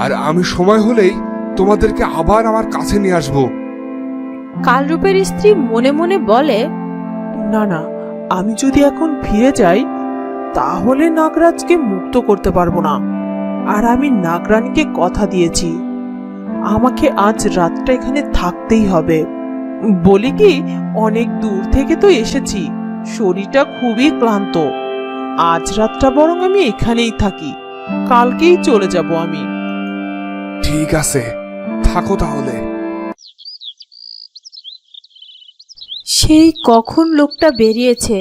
আর আমি সময় হলেই তোমাদেরকে আবার আমার কাছে নিয়ে আসবো। কালরূপের স্ত্রী মনে মনে বলে, না না, আমি যদি এখন ফিরে যাই তাহলে নাগরাজকে মুক্ত করতে পারবো না। আর আমি নাগরানীকে কথা দিয়েছি, আমাকে আজ রাতটা এখানে থাকতেই হবে। বলি কি, অনেক দূর থেকে তো এসেছি, শরীরটা খুবই ক্লান্ত। আজ রাতটা বরং আমি এখানেই থাকি, কালকেই চলে যাব আমি। ঠিক আছে, থাকো তাহলে। সেই কখন লোকটা বেরিয়েছে,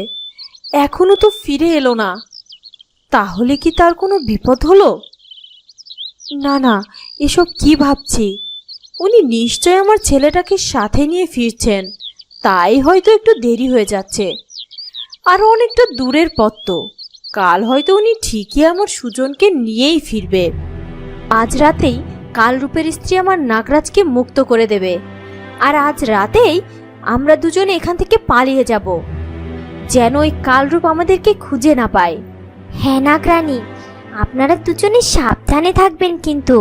এখনো তো ফিরে এলো না। তাহলে কি তার কোনো বিপদ হলো? না না, এসব কি ভাবছি। উনি নিশ্চয় আমার ছেলেটাকে সাথে নিয়ে ফিরছেন, তাই হয়তো একটু দেরি হয়ে যাচ্ছে। আরো অনেকটা দূরের পথ তো, কাল হয়তো উনি ঠিকই আমার সুজনকে নিয়েই ফিরবে। আজ রাতেই কালরূপের স্ত্রী আমার নাগরাজকে মুক্ত করে দেবে, আর আজ রাতেই আমরা দুজনে এখান থেকে পালিয়ে যাব, যেন ওই কালরূপ আমাদেরকে খুঁজে না পায়। হ্যাঁ নাগরানী, আপনারা দুজনে সাবধানে থাকবেন কিন্তু।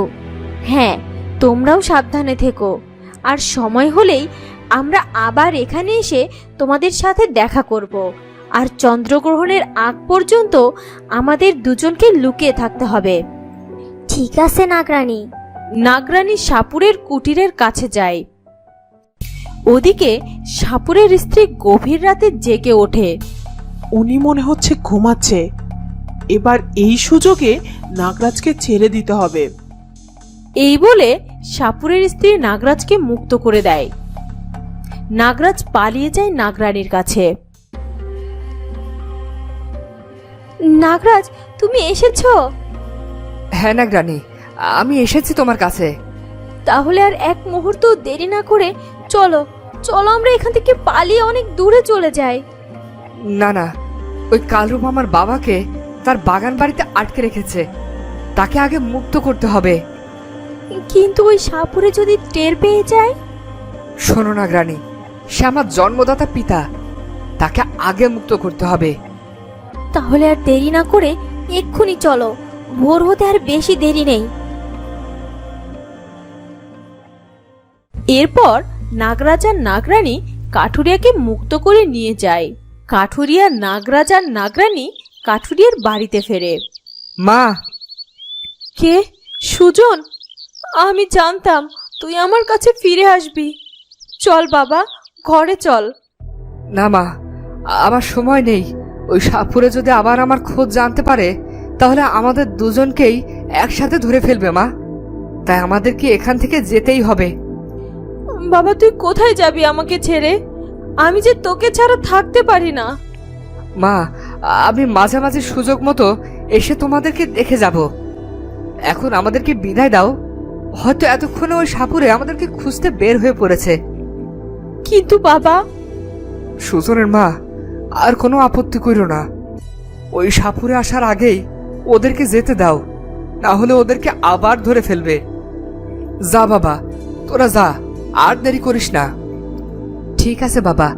হ্যাঁ, তোমরাও সাবধানে থেকো, আর সময় হলেই আমরা আবার এখানে এসে তোমাদের সাথে দেখা করব। আর চন্দ্রগ্রহণের আগ পর্যন্ত আমাদের দুজনকে লুকিয়ে থাকতে হবে। ঠিক আছে নাগরানী। নাগরানী সাপুরের কুটিরের কাছে যায়। ওদিকে সাপুরের স্ত্রী গভীর রাতে জেগে ওঠে। উনি মনে হচ্ছে ঘুমাচ্ছে। এবার এই সুযোগে নাগরাজকে ছেড়ে দিতে হবে। এই বলে সাপুরের স্ত্রী নাগরাজকে মুক্ত করে দেয়। নাগরাজ পালিয়ে যায় নাগরানীর কাছে। নাগরাজ, তুমি এসেছো? হ্যাঁ নাগরানী, আমি এসেছি তোমার কাছে। তাহলে আর এক মুহূর্ত দেরি না করে চলো চলো, আমরা এখান থেকে পালিয়ে অনেক দূরে চলে যাই। না না, ওই কালরূপ আমার বাবাকে তার বাগান বাড়িতে আটকে রেখেছে, তাকে আগে মুক্ত করতে হবে। কিন্তু ওই সাপুরে যদি টের পেয়ে যায়? শোনো নাগরানী, সে আমার জন্মদাতা পিতা, তাকে আগে মুক্ত করতে হবে। তাহলে আর দেরি না করে এক্ষুনি চলো, ভোর হতে আর বেশি দেরি নেই। এরপর নাগরাজ আর নাগরানী কাঠুরিয়াকে মুক্ত করে নিয়ে যায়। কাঠুরিয়া, নাগরাজ আর নাগরানী কাঠুরিয়ার বাড়িতে ফেরে। মা! কে? সুজন? আমি জানতাম তুই আমার কাছে ফিরে আসবি। চল বাবা, ঘরে চল। না মা, আমার সময় নেই। ওই সাপুরে যদি আবার আমার খোঁজ জানতে পারে তাহলে আমাদের দুজনকেই একসাথে ধরে ফেলবে মা, তাই আমাদেরকে এখান থেকে যেতেই হবে। বাবা তুই কোথায় যাবি আমাকে ছেড়ে? আমি যে তোকে ছাড়া থাকতে পারি না। মা, আমি মাঝে মাঝে সুযোগ মতো এসে তোমাদেরকে দেখে যাব। এখন আমাদেরকে বিদায় দাও। হয়তো এতক্ষণে ওই সাপুরে আমাদেরকে খুঁজতে বের হয়ে পড়েছে। কিন্তু বাবা, সুজনের মা, আর কোনো আপত্তি কইরো না। ওই সাপুরে আসার আগেই ওদেরকে যেতে দাও, না হলে ওদেরকে আবার ধরে ফেলবে। যা বাবা, তোরা যা, আর দেরি করিস না। ঠিক আছে বাবা,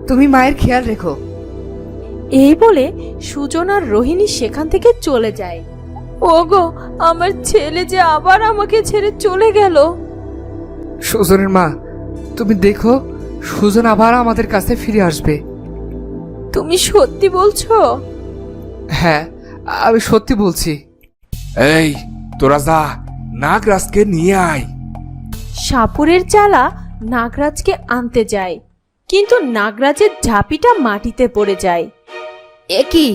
তুমি মায়ের খেয়াল রেখো। এই বলে সুজন আর রোহিণী সেখান থেকে চলে যায়। ওগো, আমার ছেলে যে আবার আমাকে ছেড়ে চলে গেল। সুজনের মা, তুমি দেখো, সুজন আবার আমাদের কাছে ফিরে আসবে। তুমি সত্যি বলছো? হ্যাঁ, আমি সত্যি বলছি। এই, তোরা যা, নাগরাজকে নিয়ে আয়। সাপুরের চালা নাগরাজকে আনতে যায়, কিন্তু নাগরাজের ঝাঁপিটা মাটিতে পড়ে যায়। এ কি,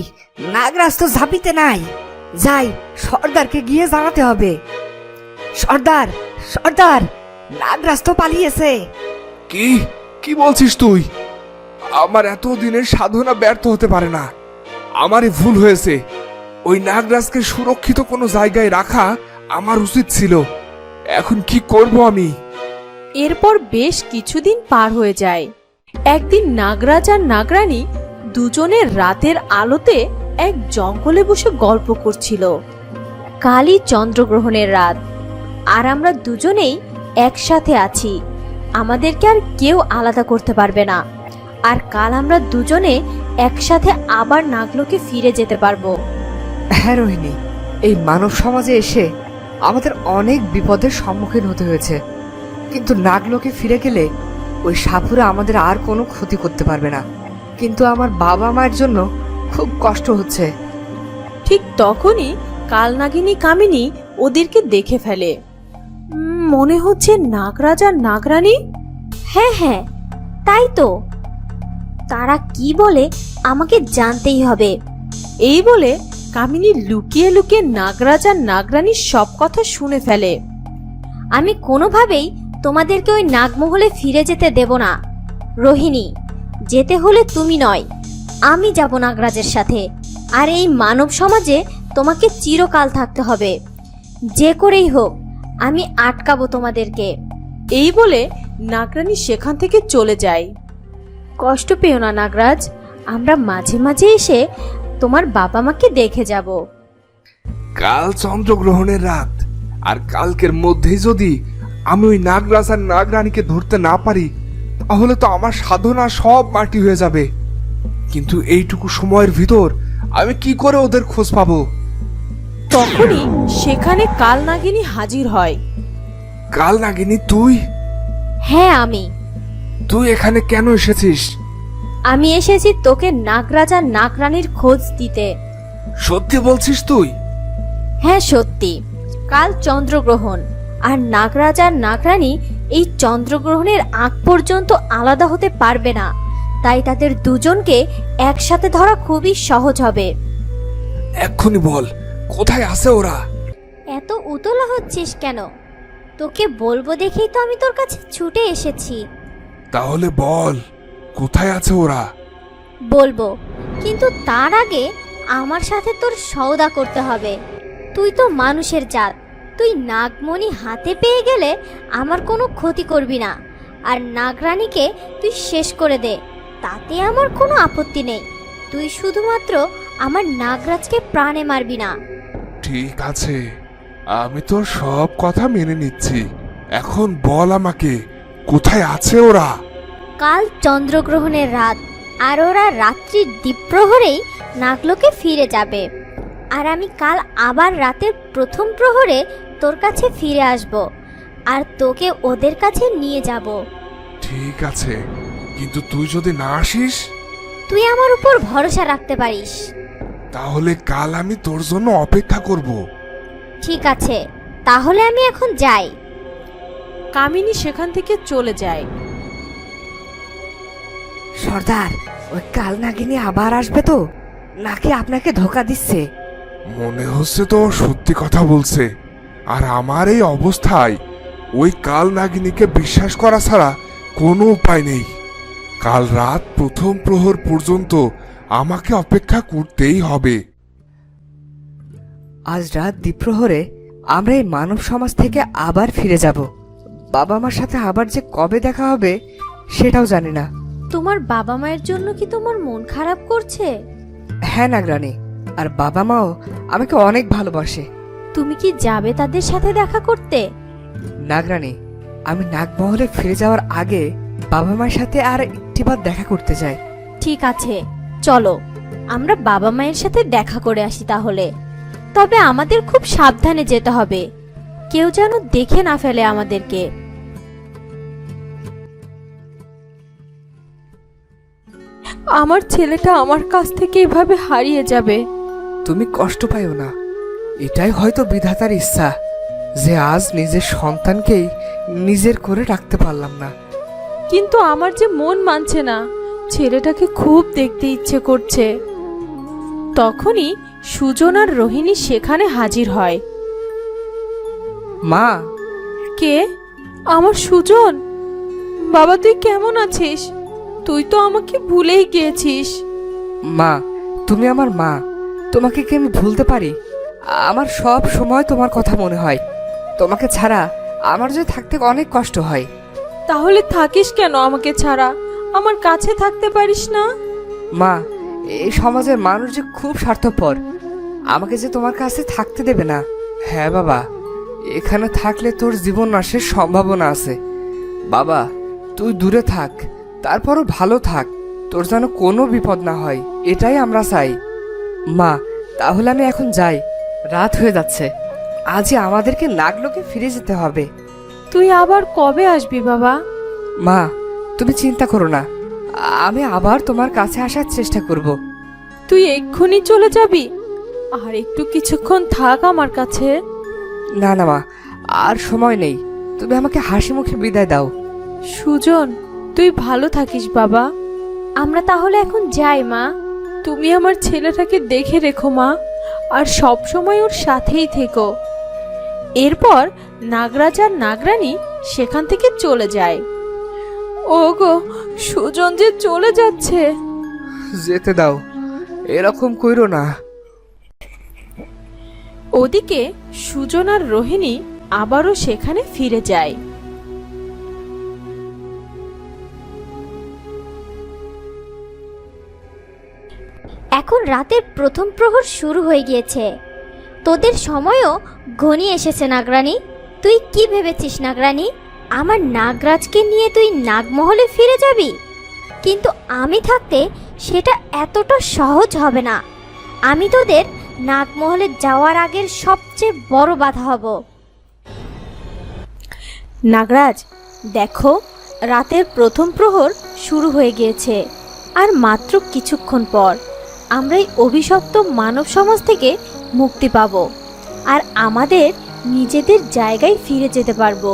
নাগরাজ তো ঝাঁপিতে নাই। যাই, সর্দারকে গিয়ে জানাতে হবে। সর্দার, সর্দার, নাগরাজ তো পালিয়েছে। কি কি বলছিস তুই? আমার এত দিনের সাধনা ব্যর্থ হতে পারে না। আমারই ভুল হয়েছে। ওই নাগরাজকে সুরক্ষিত কোনো জায়গায় রাখা আমার উচিত ছিল। এখন কি করব আমি? এরপর বেশ কিছুদিন পার হয়ে যায়। একদিন নাগরাজ আর নাগরানী দুজনের রাতের আলোতে এক জঙ্গলে বসে গল্প করছিল। কালই চন্দ্রগ্রহণের রাত, আর আমরা দুজনেই একসাথে আছি। আমাদেরকে আর কেউ আলাদা করতে পারবে না। আর কাল আমরা দুজনে একসাথে আবার নাগলোকে ফিরে যেতে পারবো। হ্যাঁ রোহিণী, এই মানব সমাজে এসে আমাদের অনেক বিপদের সম্মুখীন হতে হয়েছে, কিন্তু নাগলোকে ফিরে গেলে ওই সাপুরে আমাদের আর কোনো ক্ষতি করতে পারবে না। কিন্তু আমার বাবা মায়ের জন্য খুব কষ্ট হচ্ছে। ঠিক তখনই কালনাগিনী কামিনী ওদেরকে দেখে ফেলে। মনে হচ্ছে নাগরাজ আর নাগরানী। হ্যাঁ হ্যাঁ, তাই তো। তারা কি বলে আমাকে জানতেই হবে। এই বলে কামিনী লুকিয়ে লুকিয়ে নাগরাজ আর নাগরানীর সব কথা শুনে ফেলে। আমি কোনোভাবেই তোমাদেরকে ওই নাগমহলে ফিরে যেতে দেব না। রোহিণী, যেতে হলে তুমি নয়, আমি যাব নাগরাজের সাথে। আর এই মানব সমাজে তোমাকে চিরকাল থাকতে হবে। যে করেই হোক আমি আটকাবো তোমাদেরকে। এই বলে নাগরানী সেখান থেকে চলে যায়। কষ্ট পেও না নাগরাজ, আমরা মাঝে মাঝে এসে তোমার বাবা মাকে দেখে যাব। কাল চন্দ্রগ্রহণের রাত, আর কালকের মধ্যেই যদি আমি ওই নাগরাজ আর নাগরানীকে ধরতে না পারি, তাহলে তো আমার সাধনা সব মাটি হয়ে যাবে। কিন্তু এইটুকু সময়ের ভিতর আমি কি করে ওদের খোঁজ পাবো? তখনই সেখানে কালনাগিনী হাজির হয়। কাল নাগিনী, তুই হ্যাঁ আমি। তুই এখানে কেন এসেছিস? আমি এসেছি তোকে নাগরাজ আর নাগরানীর খোঁজ দিতে। সত্যি বলছিস তুই? হ্যাঁ সত্যি। কাল চন্দ্রগ্রহণ, আর নাগরাজ আর নাগরানী এই চন্দ্রগ্রহণের আগ পর্যন্ত আলাদা হতে পারবে না। তাই তাদের দুজনকে একসাথে ধরা খুবই সহজ হবে। এক্ষুনি বল, কোথায় আছে ওরা? এত উতলা হচ্ছিস কেন? তোকে বলবো দেখেই তো আমি তোর কাছে ছুটে এসেছি। তাহলে বল, কোথায় আছে ওরা? বলবো, কিন্তু তার আগে আমার সাথে তোর সওদা করতে হবে। তুই তো মানুষের জাত, তুই নাগমণি হাতে পেয়ে গেলে আমার কোনো ক্ষতি করবি না। আর নাগরানীকে তুই শেষ করে দে, তাতে আমার কোনো আপত্তি নেই। তুই শুধুমাত্র আমার নাগরাজকে প্রাণে মারবি না। ঠিক আছে, আমি তোর সব কথা মেনে নিচ্ছি। এখন বল আমাকে, কোথায় আছে ওরা? কাল চন্দ্রগ্রহণের রাত, আর ওরা রাত্রির দ্বীপ্রহরেই নাগলোকে ফিরে যাবে। আর আমি কাল আবার রাতের প্রথম প্রহরে তোর কাছে ফিরে আসব, আর তোকে ওদের কাছে নিয়ে যাব। ঠিক আছে, কিন্তু তুই যদি না আসিস? তুই আমার উপর ভরসা রাখতে পারিস। তাহলে কাল আমি তোর জন্য অপেক্ষা করব। ঠিক আছে, তাহলে আমি এখন যাই। কামিনী সেখান থেকে চলে যায়। সর্দার, ওই কালনাগিনী আবার আসবে তো, নাকি আপনাকে ধোকা দিচ্ছে? মনে হচ্ছে তো ও সত্যি কথা বলছে। আর আমার এই অবস্থায় ওই কাল নাগিনীকে বিশ্বাস করা ছাড়া কোনো উপায় নেই। কাল রাত প্রথম প্রহর পর্যন্ত আমাকে অপেক্ষা করতেই হবে। আজ রাত দ্বিপ্রহরে আমরা এই মানব সমাজ থেকে আবার ফিরে যাব। বাবা মার সাথে আবার যে কবে দেখা হবে সেটাও জানি না। তোমার বাবা মায়ের জন্য কি তোমার মন খারাপ করছে? হ্যাঁ নাগরানী, আর বাবা মাও আমাকে অনেক ভালোবাসে। তুমি কি যাবে তাদের সাথে দেখা করতে? নাগরানী, আমি নাগমহলে ফিরে যাওয়ার আগে বাবা মায়ের সাথে আর একটিবার দেখা করতে চাই। ঠিক আছে, চলো আমরা বাবা মায়ের সাথে দেখা করে আসি তাহলে। তবে আমাদের খুব সাবধানে যেতে হবে, কেউ যেন দেখে না ফেলে আমাদেরকে। আমার ছেলেটা আমার কাছ থেকে এভাবে হারিয়ে যাবে। তুমি কষ্ট পাইও না, এটাই হয়তো বিধাতার ইচ্ছা যে আজ নিজের সন্তানকেই নিজের করে রাখতে পারলাম না। কিন্তু আমার যে মন মানছে না, ছেলেটাকে খুব দেখতে ইচ্ছে করছে। তখনই সুজন আর রোহিণী সেখানে হাজির হয়। মা, কে? আমার সুজন? বাবা, তুই কেমন আছিস? তুই তো আমাকে ভুলেই গিয়েছিস। মা, তুমি আমার মা, তোমাকে কি আমি ভুলতে পারি? আমার সব সময় তোমার কথা মনে হয়। তোমাকে ছাড়া আমার যে থাকতে অনেক কষ্ট হয়। তাহলে থাকিস কেন আমাকে ছাড়া? আমার কাছে থাকতে পারিস না? মা, এই সমাজের মানুষ যে খুব স্বার্থপর, আমাকে যে তোমার কাছে থাকতে দেবে না। হ্যাঁ বাবা, এখানে থাকলে তোর জীবন নাশের সম্ভাবনা আছে। বাবা, তুই দূরে থাক, তারপরও ভালো থাক, তোর যেন কোনো বিপদ না হয়, এটাই আমরা চাই। মা, তাহলে আমি এখন যাই, রাত হয়ে যাচ্ছে। আজই আমাদেরকে নাগলোকে ফিরে যেতে হবে। তুই আবার কবে আসবি বাবা? মা, তুমি চিন্তা করো না, আমি আবার তোমার কাছে আসার চেষ্টা করব। তুই এক্ষুনি চলে যাবি? আর একটু কিছুক্ষণ থাক আমার কাছে। না না মা, আর সময় নেই, তুমি আমাকে হাসি মুখে বিদায় দাও। সুজন, তুই ভালো থাকিস বাবা। আমরা তাহলে এখন যাই মা। তুমি আমার ছেলেটাকে দেখে রেখো মা, আর সব সময় ওর সাথেই থেকো। এরপর নাগরাজ আর নাগরানী সেখান থেকে চলে যায়। ওগো, সুজন যে চলে যাচ্ছে। যেতে দাও, এরকম কইরো না। ওদিকে সুজন আর রোহিণী আবারও সেখানে ফিরে যায়। এখন রাতের প্রথম প্রহর শুরু হয়ে গিয়েছে, তোদের সময়ও ঘনিয়ে এসেছে নাগরানী। তুই কি ভেবেছিস নাগরানী, আমার নাগরাজকে নিয়ে তুই নাগমহলে ফিরে যাবি? কিন্তু আমি থাকতে সেটা এতটা সহজ হবে না। আমি তোদের নাগমহলে যাওয়ার আগের সবচেয়ে বড় বাধা হব। নাগরাজ, দেখো, রাতের প্রথম প্রহর শুরু হয়ে গিয়েছে, আর মাত্র কিছুক্ষণ পর আমরা এই অভিশপ্ত মানব সমাজ থেকে মুক্তি পাবো, আর আমাদের নিজেদের জায়গায় ফিরে যেতে পারবো।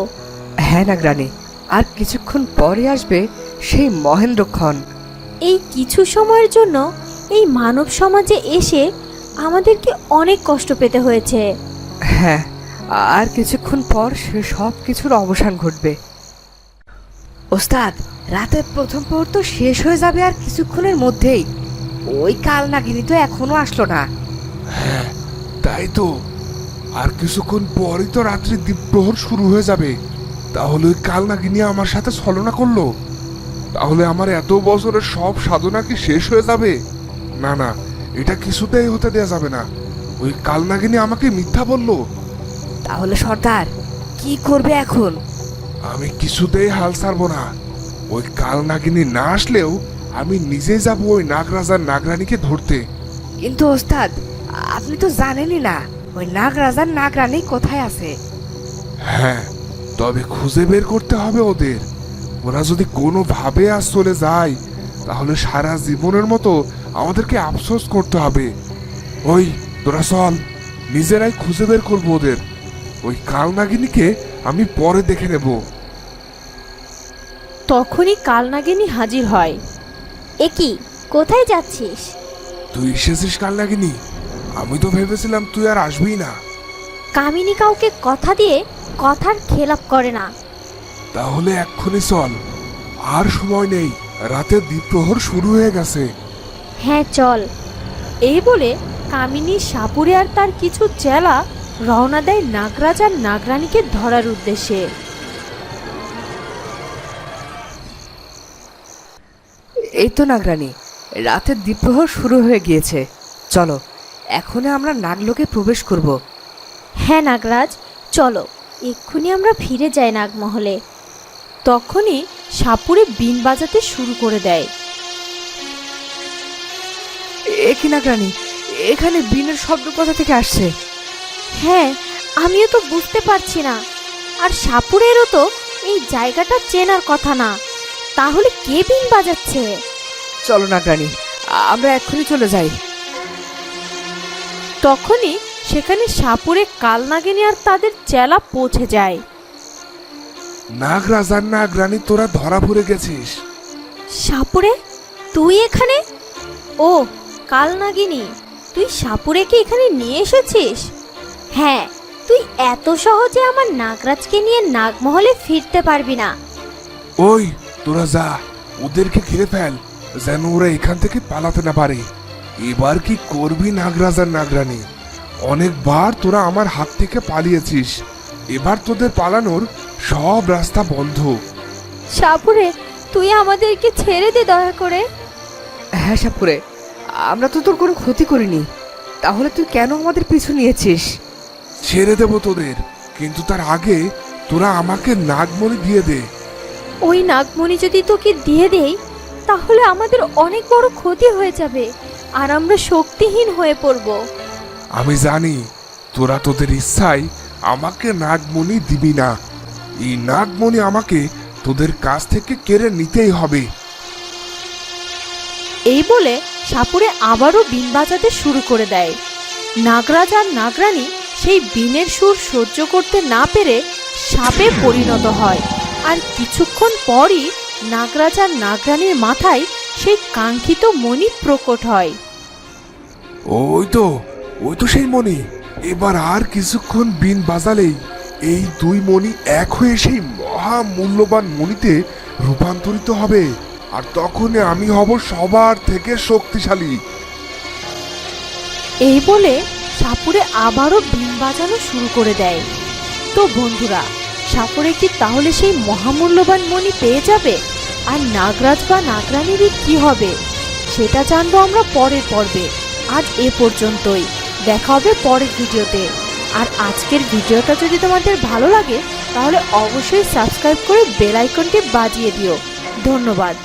হ্যাঁ নাগরানী, আর কিছুক্ষণ পরে আসবে সেই মহেন্দ্রক্ষণ। এই কিছু সময়ের জন্য এই মানব সমাজে এসে আমাদেরকে অনেক কষ্ট পেতে হয়েছে। হ্যাঁ, আর কিছুক্ষণ পর সে সব কিছুর অবসান ঘটবে। ওস্তাদ, রাতের প্রথম প্রহর তো শেষ হয়ে যাবে আর কিছুক্ষণের মধ্যেই। ওই কাল নাগিনী তো এখনো আসলো না। হ্যাঁ, তাই তো, আর কিছুক্ষণ পরই তো রাত্রি দ্বীপ্রহর শুরু হয়ে যাবে। তাহলে ওই কাল নাগিনী আমার সাথে ছলনা করলো? তাহলে আমার এত বছরের সব সাধনা কি শেষ হয়ে যাবে? না না, এটা কিছুতেই হতে দেয়া যাবে না। ওই কাল নাগিনী আমাকে মিথ্যা বললো। তাহলে সর্দার কি করবে এখন? আমি কিছুতেই হাল ছাড়বো না। ওই কাল নাগিনী না আসলেও আমি নিজেই যাব ওই নাগরাজার নাগরানীকে ধরতে। কিন্তু ওস্তাদ, আপনি তো জানেনই না ওই নাগরাজার নাগরানী কোথায় আছে। হ্যাঁ, তবে খুঁজে বের করতে হবে ওদের। ওরা যদি কোনোভাবে আজ চলে যায়, তাহলে সারা জীবনের মতো আমাদেরকে আফসোস করতে হবে। ওই তোরা চল, নিজেরাই খুঁজে বের করবো ওদের। ওই কাল নাগিনীকে আমি পরে দেখে নেব। তখনই কালনাগিনী হাজির হয়। এ কি, কোথায় যাচ্ছিস? তুই এসেছিস কাল নাগিনী? আমি তো ভেবেছিলাম তুই আর আসবি না। কামিনী কাউকে কথা দিয়ে কথার খেলাপ করে না। তাহলে এক্ষুনি চল, আর সময় নেই, রাতের দ্বীপ্রহর শুরু হয়ে গেছে। হ্যাঁ চল। এই বলে কামিনী, সাপুরে আর তার কিছু চেলা রওনা দেয় নাগরাজ আর নাগরানীকে ধরার উদ্দেশ্যে। এই তো নাগরানী, রাতের দ্বীপ্রহর শুরু হয়ে গিয়েছে। চলো, এখনই আমরা নাগলোকে প্রবেশ করব। হ্যাঁ নাগরাজ, চলো এক্ষুনি আমরা ফিরে যাই নাগমহলে। তখনই সাপুরে বিন বাজাতে শুরু করে দেয়। এ কি নাগরানী, এখানে বিনের শব্দ কোথা থেকে আসছে? হ্যাঁ, আমিও তো বুঝতে পারছি না। আর সাপুরেরও তো এই জায়গাটা চেনার কথা না, তাহলে কে বিন বাজাচ্ছে? চলো নাগরানী, আমরা এক্ষুনি চলে যাই। তখনই সেখানে সাপুরে কালনাগিনী আর তাদের চেলা পৌঁছে যায়। নাগরাজ আর নাগরানী, তোরা ধরা পড়ে গেছিস। সাপুরে, তুই এখানে? ও কালনাগিনী, তুই সাপুরেকে এখানে নিয়ে এসেছিস? হ্যাঁ, তুই এত সহজে আমার নাগরাজকে নিয়ে নাগমহলে ফিরতে পারবি না। ওই তোরা যা, ওদেরকে ঘিরে ফেল, যেন ওরা এখান থেকে পালাতে না পারে। এবার কি করবি নাগরাজ আর নাগরানী? অনেকবার তোরা আমার হাত থেকে পালিয়েছিস, এবার তোদের পালানোর সব রাস্তা বন্ধ। সাপুরে, তুই আমাদেরকে ছেড়ে দে দয়া করে। হ্যাঁ সাপুরে, আমরা তো তোর কোনো ক্ষতি করিনি, তাহলে তুই কেন আমাদের পিছু নিয়েছিস? ছেড়ে দেব তোদের, কিন্তু তার আগে তোরা আমাকে নাগমণি দিয়ে দে। ওই নাগমণি যদি তোকে দিয়ে দেই, তাহলে আমাদের অনেক বড় ক্ষতি হয়ে যাবে আর আমরা শক্তিহীন হয়ে পড়ব। আমি জানি তোরা তোদের ইচ্ছায় আমাকে নাগমণি দিবি না। এই নাগমণি আমাকে তোদের কাছ থেকে কেড়ে নিতেই হবে। এই বলে সাপুরে আবারও বিন বাজাতে শুরু করে দেয়। নাগরাজ আর নাগরানী সেই বিনের সুর সহ্য করতে না পেরে সাপে পরিণত হয়। আর কিছুক্ষণ পরই নাগরাজ আর নাগরানীর মাথায় সেই কাঙ্ক্ষিত মণি প্রকট হয়। ওই তো সেই মণি। এবার আর কিছুক্ষণ বিন বাজালেই এই দুই মণি এক হয়ে সেই মহা মূল্যবান মণিতে রূপান্তরিত হবে, আর তখনই আমি হব সবার থেকে শক্তিশালী। এই বলে সাপুরে আবারও বিন বাজানো শুরু করে দেয়। তো বন্ধুরা, সাপুরে কি তাহলে সেই মহামূল্যবান মণি পেয়ে যাবে? আর নাগরাজ বা নাগরানীরই কি হবে সেটা জানবো আমরা পরের পর্বে। আজ এ পর্যন্তই, দেখা হবে পরের ভিডিওতে। আর আজকের ভিডিওটা যদি তোমাদের ভালো লাগে তাহলে অবশ্যই সাবস্ক্রাইব করে বেল আইকনটি বাজিয়ে দিও। ধন্যবাদ।